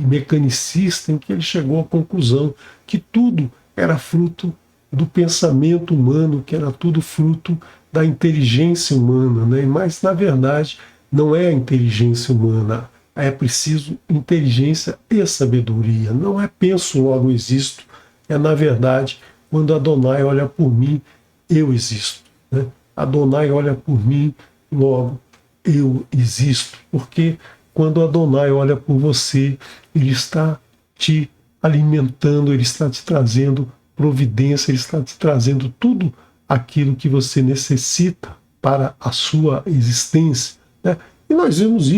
Speaker 1: mecanicista, em que ele chegou à conclusão que tudo era fruto do pensamento humano, que era tudo fruto da inteligência humana, né? Mas, na verdade, não é a inteligência humana, é preciso inteligência e sabedoria. Não é penso, logo existo, é, na verdade, quando Adonai olha por mim, eu existo. Né? Adonai olha por mim, logo eu existo. Porque quando Adonai olha por você, ele está te alimentando, ele está te trazendo providência, ele está te trazendo tudo aquilo que você necessita para a sua existência. Né? E nós vemos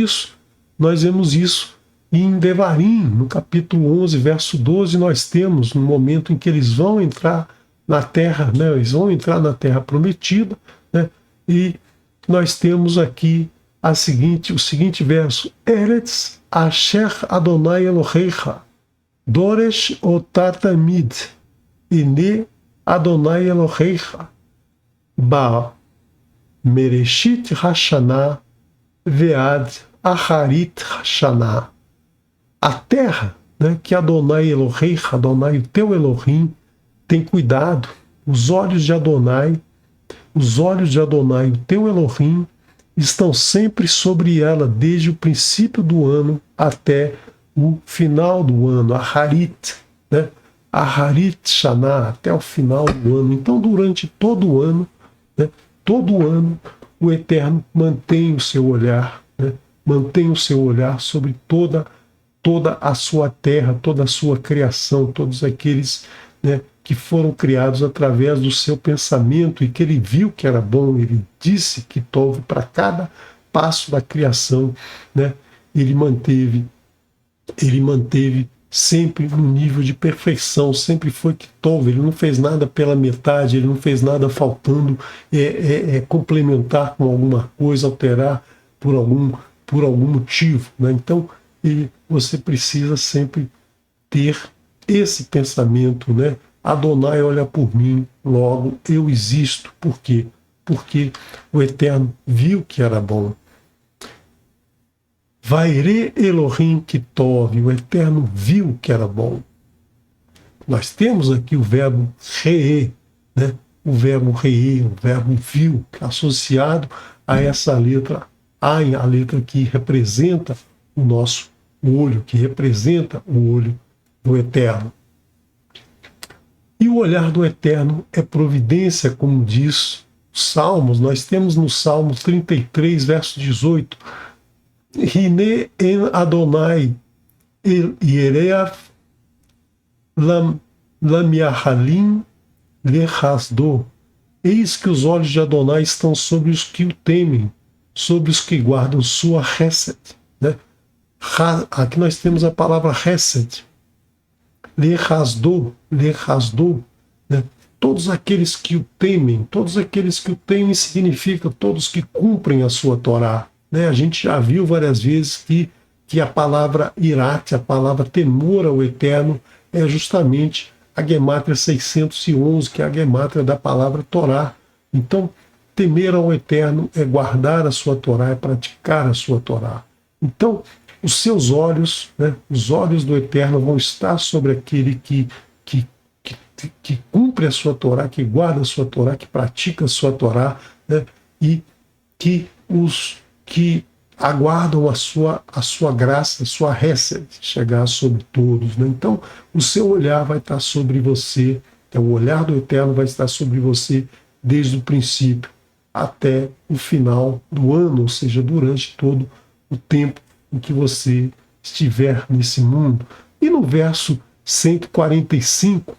Speaker 1: isso em Devarim, no capítulo 11, verso 12, nós temos no momento em que eles vão entrar na terra, né? Eles vão entrar na terra prometida, né? E nós temos aqui o seguinte verso: Eretz asher Adonai Elohecha, Doresh otatamid, Ine Adonai Elohecha, Ba Mereshit Hashanah Vead Aharit Hashanah. A terra, né, que Adonai Elohecha, Adonai, o teu Elohim, tem cuidado. Os olhos de Adonai, o teu Elohim, estão sempre sobre ela, desde o princípio do ano até o final do ano, Aharit, né? Aharit Shana, até o final do ano. Então, durante todo o ano, né, o Eterno mantém o seu olhar, né, mantém o seu olhar sobre toda a sua terra, toda a sua criação, todos aqueles, né, que foram criados através do seu pensamento e que ele viu que era bom. Ele disse que tove para cada passo da criação, né, ele manteve sempre no nível de perfeição, sempre foi que tove, ele não fez nada pela metade, ele não fez nada faltando complementar com alguma coisa, alterar por algum motivo. Né? Então, você precisa sempre ter esse pensamento, né? Adonai olha por mim, logo eu existo. Por quê? Porque o Eterno viu que era bom. Vaire Elohim Kitov, o Eterno viu que era bom. nós temos aqui o verbo re, né? O verbo re, o verbo viu, que é associado a essa letra Ain, a letra que representa o nosso olho, que representa o olho do Eterno. E o olhar do Eterno é providência, como diz os Salmos. Nós temos no Salmo 33, verso 18, Hine en Adonai Yereaf Lam Yahalim Lechasdo. Eis que os olhos de Adonai estão sobre os que o temem, sobre os que guardam sua Hesed. Né? Aqui nós temos a palavra Hesed. Lechasdo, né? Todos aqueles que o temem, significa todos que cumprem a sua Torá. Né? A gente já viu várias vezes que a palavra irat, a palavra temor ao Eterno, é justamente a gemátria 611, que é a gemátria da palavra Torá. Então, temer ao Eterno é guardar a sua Torá, é praticar a sua Torá. Então, os seus olhos, né, os olhos do Eterno vão estar sobre aquele que cumpre a sua Torá, que guarda a sua Torá, que pratica a sua Torá, né, e que os que aguardam a sua graça, a sua Hesed, chegar sobre todos. Né? Então, o seu olhar vai estar sobre você, o olhar do Eterno vai estar sobre você desde o princípio até o final do ano, ou seja, durante todo o tempo em que você estiver nesse mundo. E no verso 145,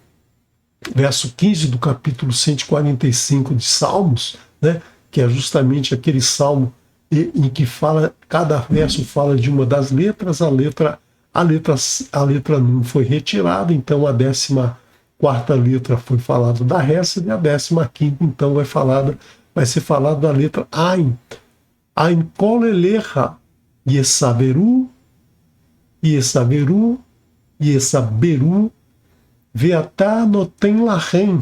Speaker 1: verso 15 do capítulo 145 de Salmos, né, que é justamente aquele salmo em que cada verso fala de uma das letras, a letra Nun foi retirada, então a 14ª letra foi falada da Hesed, e a 15ª então vai ser falada da letra Ain. Ain kol elecha yesaberu, veatá noten lahem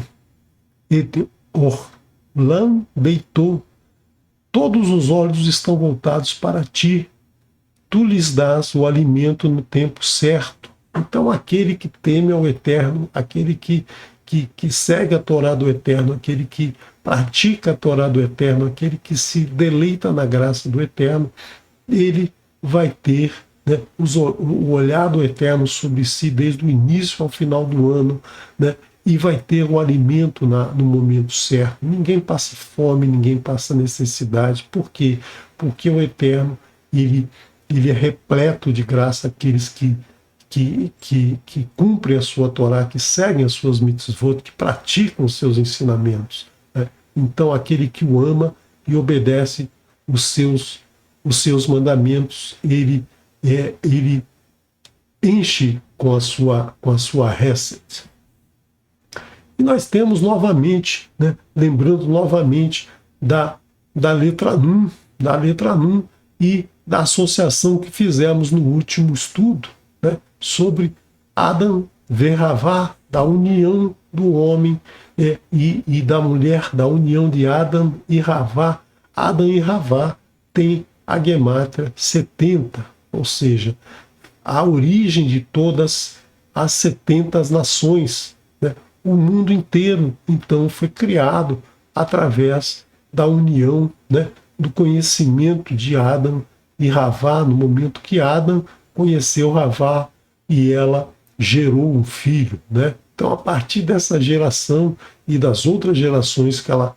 Speaker 1: et orlam beitou. Todos os olhos estão voltados para ti, tu lhes dás o alimento no tempo certo. Então, aquele que teme ao Eterno, aquele que segue a Torá do Eterno, aquele que pratica a Torá do Eterno, aquele que se deleita na graça do Eterno, ele vai ter, né, o olhar do Eterno sobre si desde o início ao final do ano, né, e vai ter o alimento no momento certo. Ninguém passa fome, ninguém passa necessidade. Por quê? Porque o Eterno, ele é repleto de graça aqueles que cumprem a sua Torá, que seguem as suas mitzvot, que praticam os seus ensinamentos. Né? Então, aquele que o ama e obedece os seus mandamentos, ele enche com a sua Hesed. E nós temos novamente, né, lembrando novamente da letra Nun, e da associação que fizemos no último estudo, né, sobre Adam Verravá, da união do homem e da mulher, da união de Adam e Ravá. Adam e Ravá têm a gemátria 70, ou seja, a origem de todas as 70 nações. O mundo inteiro, então, foi criado através da união, né, do conhecimento de Adam e Ravá, no momento que Adam conheceu Ravá e ela gerou um filho. Né? Então, a partir dessa geração e das outras gerações que ela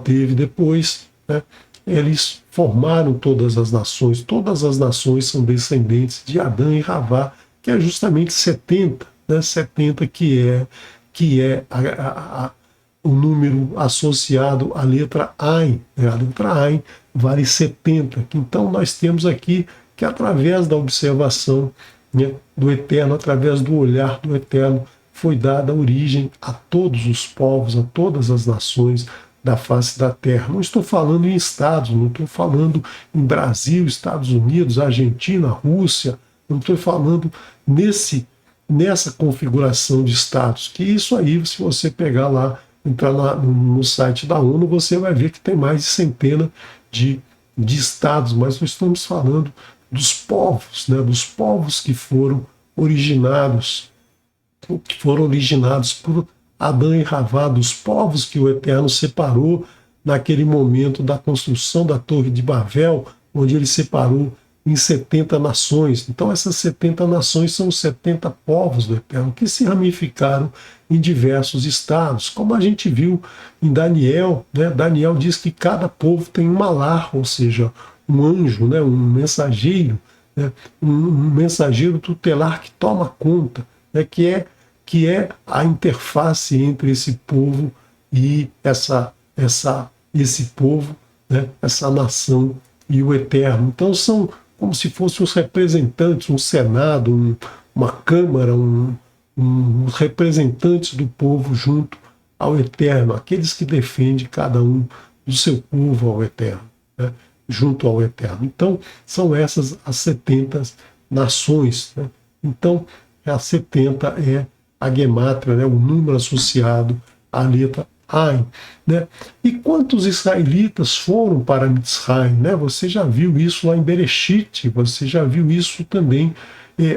Speaker 1: teve depois, né, eles formaram todas as nações. Todas as nações são descendentes de Adão e Ravá, que é justamente 70, né, 70 que é o número associado à letra Ain. Né? A letra Ain vale 70. Então nós temos aqui que através da observação, né, do Eterno, através do olhar do Eterno, foi dada origem a todos os povos, a todas as nações da face da terra. Não estou falando em estados, não estou falando em Brasil, Estados Unidos, Argentina, Rússia, não estou falando nessa configuração de status, que isso aí, se você pegar lá, entrar no site da ONU, você vai ver que tem mais de centena de estados, mas nós estamos falando dos povos, né, dos povos que foram originados que foram originados por Adão e Havá, dos povos que o Eterno separou naquele momento da construção da Torre de Babel, onde ele separou em 70 nações. Então essas 70 nações são os 70 povos do Eterno, que se ramificaram em diversos estados. Como a gente viu em Daniel, né? Daniel diz que cada povo tem uma lar, ou seja, um anjo, né? Um mensageiro, né? Um mensageiro tutelar que toma conta, né? Que é a interface entre esse povo e esse povo, né? Essa nação e o Eterno. Então são como se fossem os representantes, um Senado, uma Câmara, os representantes do povo junto ao Eterno, aqueles que defendem cada um do seu povo ao Eterno, né? Junto ao Eterno. Então, são essas as 70 nações, né? Então, a 70 é a gemátria, né? O número associado à letra Ain, né? E quantos israelitas foram para Mitzrayim, né? Você já viu isso lá em Bereshit, você já viu isso também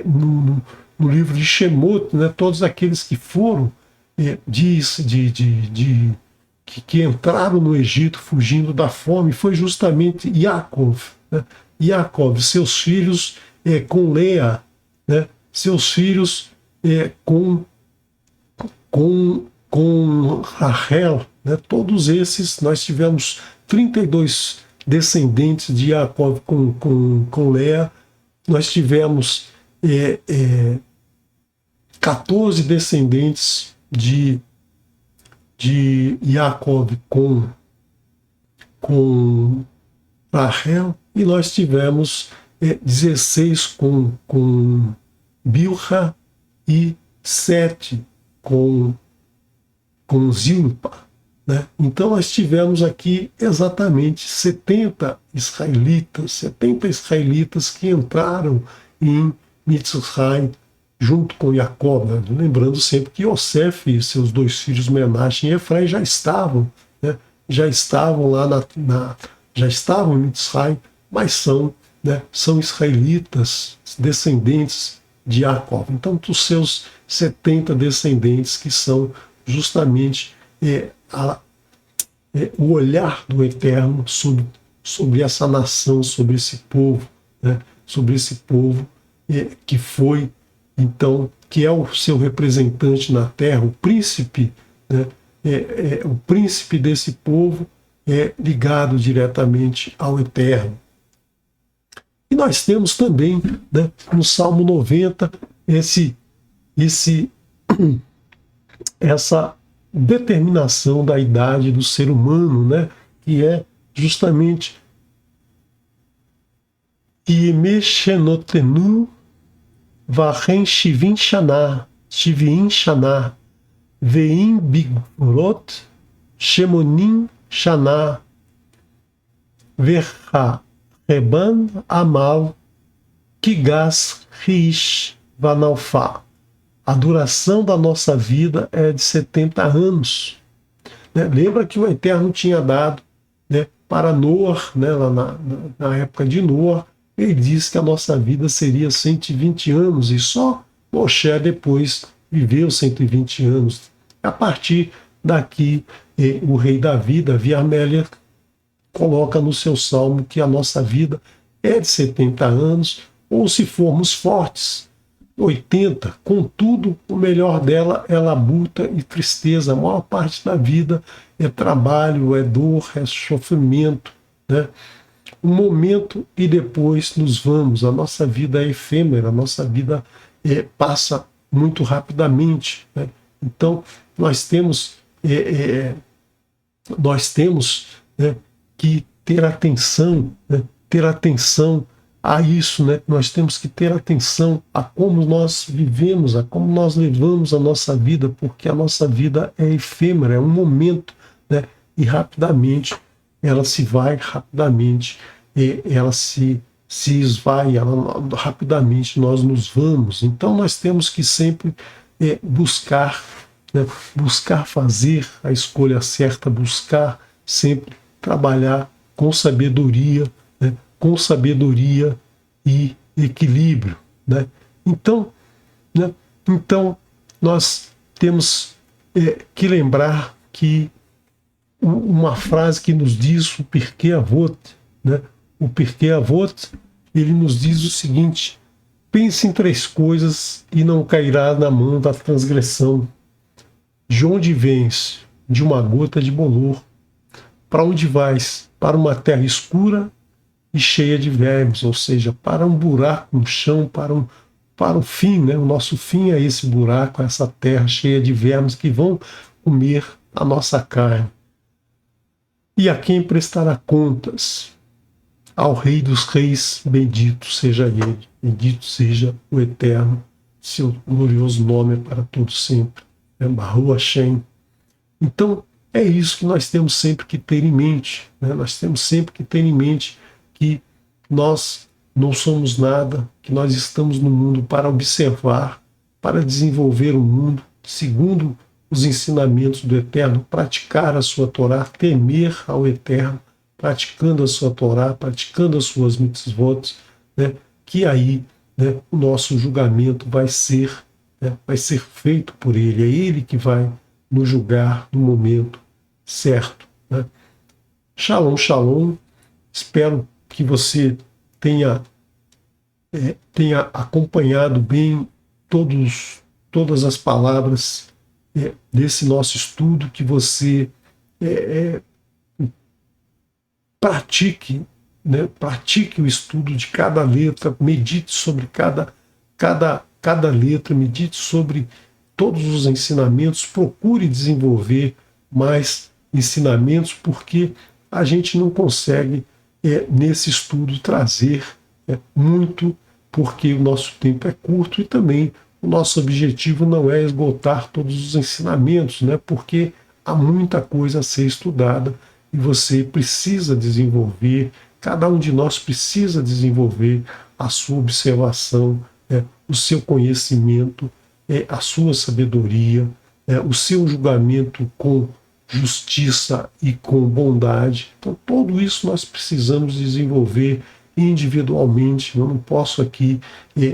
Speaker 1: no livro de Shemot, né? Todos aqueles que foram que entraram no Egito fugindo da fome, foi justamente Yaakov, né? Yaakov, seus filhos com Leia, né? Seus filhos com Rachel, né? Todos esses, nós tivemos 32 descendentes de Yaakov com Leia, nós tivemos 14 descendentes de Yaakov com Rachel, e nós tivemos 16 com Bilha e 7 com Zilpa, né? Então nós tivemos aqui exatamente 70 israelitas que entraram em Mitzrayim junto com Jacó, né? Lembrando sempre que Yosef e seus dois filhos Menashe e Efraim já estavam, né? Já estavam lá já estavam em Mitzrayim, mas são israelitas, descendentes de Jacó. Então, dos seus 70 descendentes, que são justamente o olhar do Eterno sobre essa nação, sobre esse povo, né? Sobre esse povo que foi, então, que é o seu representante na terra, o príncipe, né? O príncipe desse povo é ligado diretamente ao Eterno. E nós temos também, né, no Salmo 90 essa determinação da idade do ser humano, né, que é justamente Yemeshenotenu Vachen Shivin Shana Veim Bigorot Shemonim Shana Verha Reban Amal Kigas Rish Vanalfa. A duração da nossa vida é de 70 anos. Né? Lembra que o Eterno tinha dado, né, para Noé, né, lá na época de Noé, ele disse que a nossa vida seria 120 anos, e só Moshe depois viveu 120 anos. A partir daqui, o rei Davi Amélia, coloca no seu salmo que a nossa vida é de 70 anos, ou se formos fortes, 80. Contudo, o melhor dela é labuta e tristeza. A maior parte da vida é trabalho, é dor, é sofrimento, né? Um momento e depois nos vamos. A nossa vida é efêmera, a nossa vida passa muito rapidamente, né? Então, nós temos né, que ter atenção, né? Ter atenção a isso, né? Nós temos que ter atenção a como nós vivemos, a como nós levamos a nossa vida, porque a nossa vida é efêmera, é um momento, né? E rapidamente ela se vai, rapidamente ela se esvai, rapidamente nós nos vamos. Então nós temos que sempre buscar, né? Buscar fazer a escolha certa, buscar sempre trabalhar com sabedoria, né? Com sabedoria e equilíbrio, né? Então, nós temos que lembrar que uma frase que nos diz o Pirkei Avot, né? O Pirkei Avot, ele nos diz o seguinte: pense em 3 coisas e não cairá na mão da transgressão. De onde vens? De uma gota de bolor. Para onde vais? Para uma terra escura e cheia de vermes, ou seja, para um buraco no chão, para o fim, né? O nosso fim é esse buraco, essa terra cheia de vermes que vão comer a nossa carne. E a quem prestará contas? Ao Rei dos Reis, bendito seja ele, bendito seja o Eterno, seu glorioso nome é para todos sempre. Baruch Hashem. Então, é isso que nós temos sempre que ter em mente, né? Nós temos sempre que ter em mente que nós não somos nada, que nós estamos no mundo para observar, para desenvolver o mundo segundo os ensinamentos do Eterno, praticar a sua Torá, temer ao Eterno, praticando a sua Torá, praticando as suas mitzvot, né? Que aí, né, o nosso julgamento vai ser feito por ele, é ele que vai nos julgar no momento certo, né? Shalom, shalom. Espero que você tenha acompanhado bem todas as palavras desse nosso estudo, que você pratique, né? Pratique o estudo de cada letra, medite sobre cada letra, medite sobre todos os ensinamentos, procure desenvolver mais ensinamentos, porque a gente não consegue nesse estudo trazer muito, porque o nosso tempo é curto e também o nosso objetivo não é esgotar todos os ensinamentos, né? Porque há muita coisa a ser estudada e você precisa desenvolver, cada um de nós precisa desenvolver a sua observação, o seu conhecimento, a sua sabedoria, o seu julgamento com justiça e com bondade. Então, tudo isso nós precisamos desenvolver individualmente. Eu não posso aqui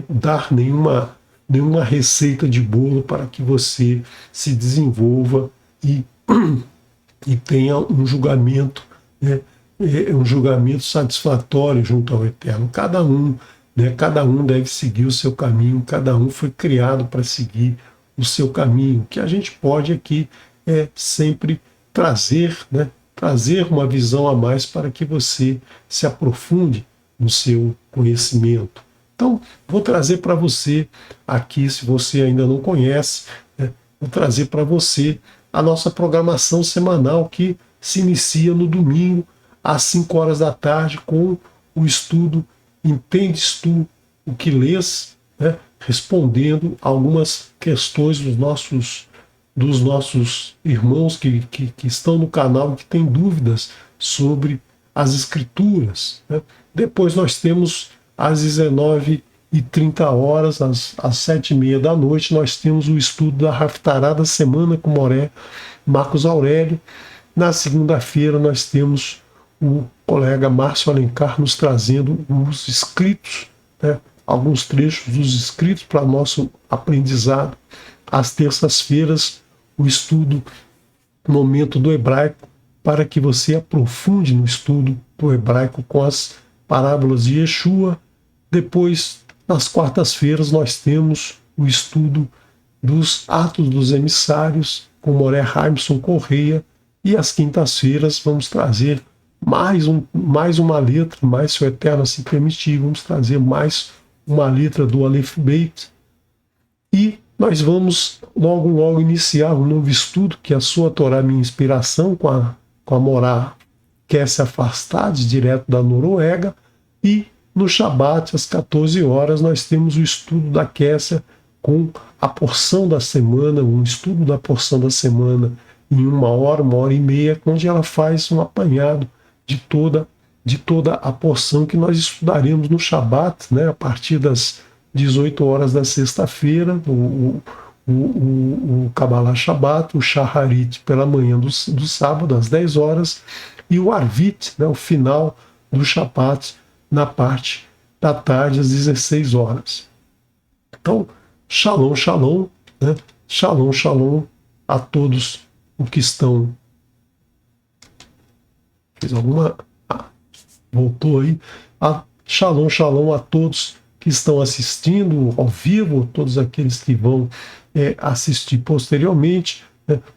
Speaker 1: dar nenhuma receita de bolo para que você se desenvolva e tenha um julgamento, um julgamento satisfatório junto ao Eterno. Cada um deve seguir o seu caminho, cada um foi criado para seguir o seu caminho. O que a gente pode aqui é sempre trazer uma visão a mais para que você se aprofunde no seu conhecimento. Então, vou trazer para você aqui, se você ainda não conhece, vou trazer para você a nossa programação semanal, que se inicia no domingo, às 5 horas da tarde, com o estudo Entendes Tu o que lês, né? Respondendo algumas questões dos nossos irmãos que estão no canal e que têm dúvidas sobre as escrituras, né? Depois nós temos às 19h30, às 7h30 da noite, nós temos o estudo da Haftará da semana com Moré Marcos Aurélio. Na segunda-feira nós temos o colega Márcio Alencar nos trazendo os escritos, né, alguns trechos dos escritos para nosso aprendizado. Às terças-feiras, o estudo Momento do Hebraico, para que você aprofunde no estudo do hebraico com as parábolas de Yeshua. Depois, nas quartas-feiras, nós temos o estudo dos Atos dos Emissários, com Moré Raimson Correia. E às quintas-feiras vamos trazer mais uma letra, mais, se o Eterno assim permitir, vamos trazer mais uma letra do Aleph Beit. E nós vamos logo iniciar um novo estudo, que é a Sua Torá Minha Inspiração, com a Morá Quer Se Afastar, direto da Noruega. E no Shabat, às 14 horas, nós temos o estudo da Kesser com a porção da semana, um estudo da porção da semana em 1 hora e meia, onde ela faz um apanhado de toda a porção que nós estudaremos no Shabat, né, a partir das 18 horas da sexta-feira, o Kabbalah Shabat, o Shaharit pela manhã do sábado, às 10 horas, e o Arvit, né, o final do Shabat, na parte da tarde, às 16 horas. Então, shalom, shalom, né? Shalom, shalom a todos os que estão. Fez alguma. Voltou aí. Shalom, shalom a todos que estão assistindo ao vivo, todos aqueles que vão assistir posteriormente.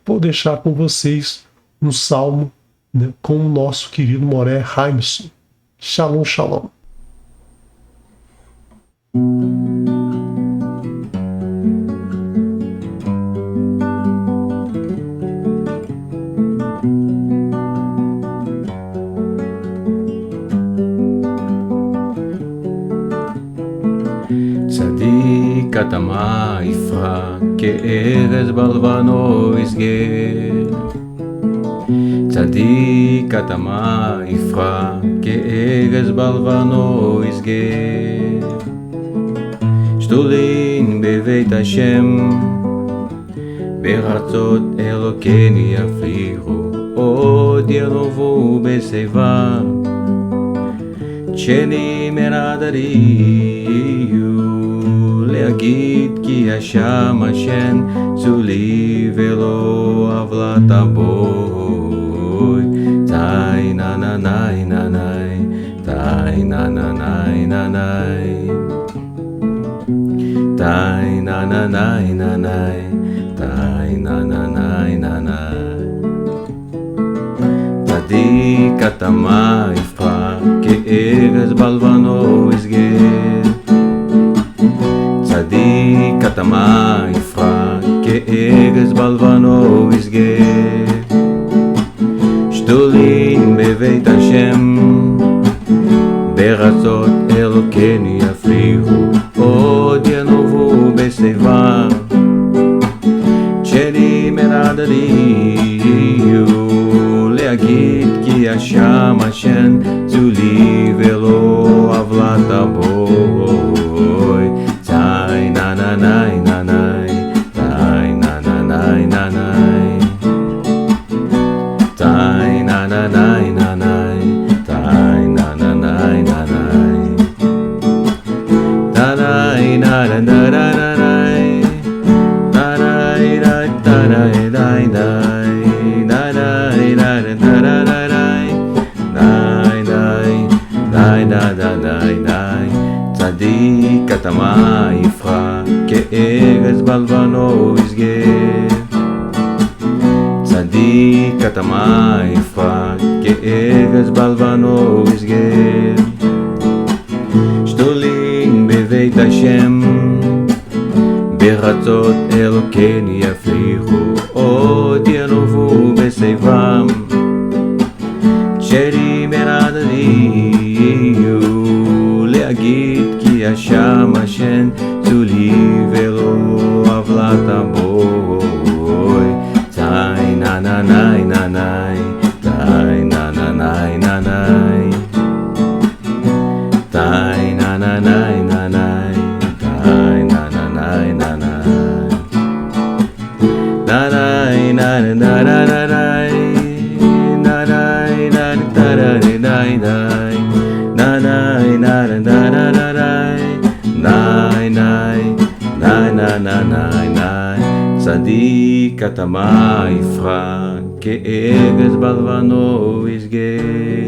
Speaker 1: Vou deixar com vocês um salmo, né, com o nosso querido Moré Haimson. Shalom, shalom.
Speaker 2: צדיק התמה יפרח כארז בלבנו יסגר. צדיק התמה יפרח כארז בלבנו יסגר. שתולין בבית השם, בארצות אלוקיני יפריחו, עוד ינובו בשיבה. שנים הרדריו להגיד כי השם השן צולי ולא עוולת הבוי. תאי נה נה נאי נה נאי, תאי נה נה נאי נה נאי, תאי נה נה נאי נה נאי, תאי נה נה נאי נה נאי. צדיק התמה יפרח כארז בלבנו יסגר. צדיק התמה יפרח כארז בלבנו יסגר. שתולין בבית השם, בארצות אלוקיני יפריחו, עוד ינובו בשיבה. שנים הרדריו להגיד כי השם השן צולי ולא עוולת הבוי. תאי נה נה נאי נה נאי, תאי נה נה נאי נה נאי, תאי נה נה נאי נה נאי, תאי נה נה נאי נה נאי, תאי נה נה נה נה נאי, תאי נה נה נה נה. צדיק התמה יפרח כארז בלבנו יסגר. צדיק התמה יפרח כארז בלבנו יסגר. שתולין בבית השם, בארצות אלוקיני יפריחו, עוד ינובו בשיבם. שרים הרדריו להגיד כי השם השן צולי ולא עוולת הבוי. תאי נה נה נאי נה נאי, תאי נה נה נאי נה נאי, תאי נה נה נאי נה נאי, תאי נה נה נאי נה נאי, נה נאי נה נה נה נה נאי, נה נאי נה נה נה נאי נאי, נה נאי נה נה נה נה נאי, נאי נאי נאי נאי נאי נאי. צדיק התמה יפרח כארז בלבנו יסגר.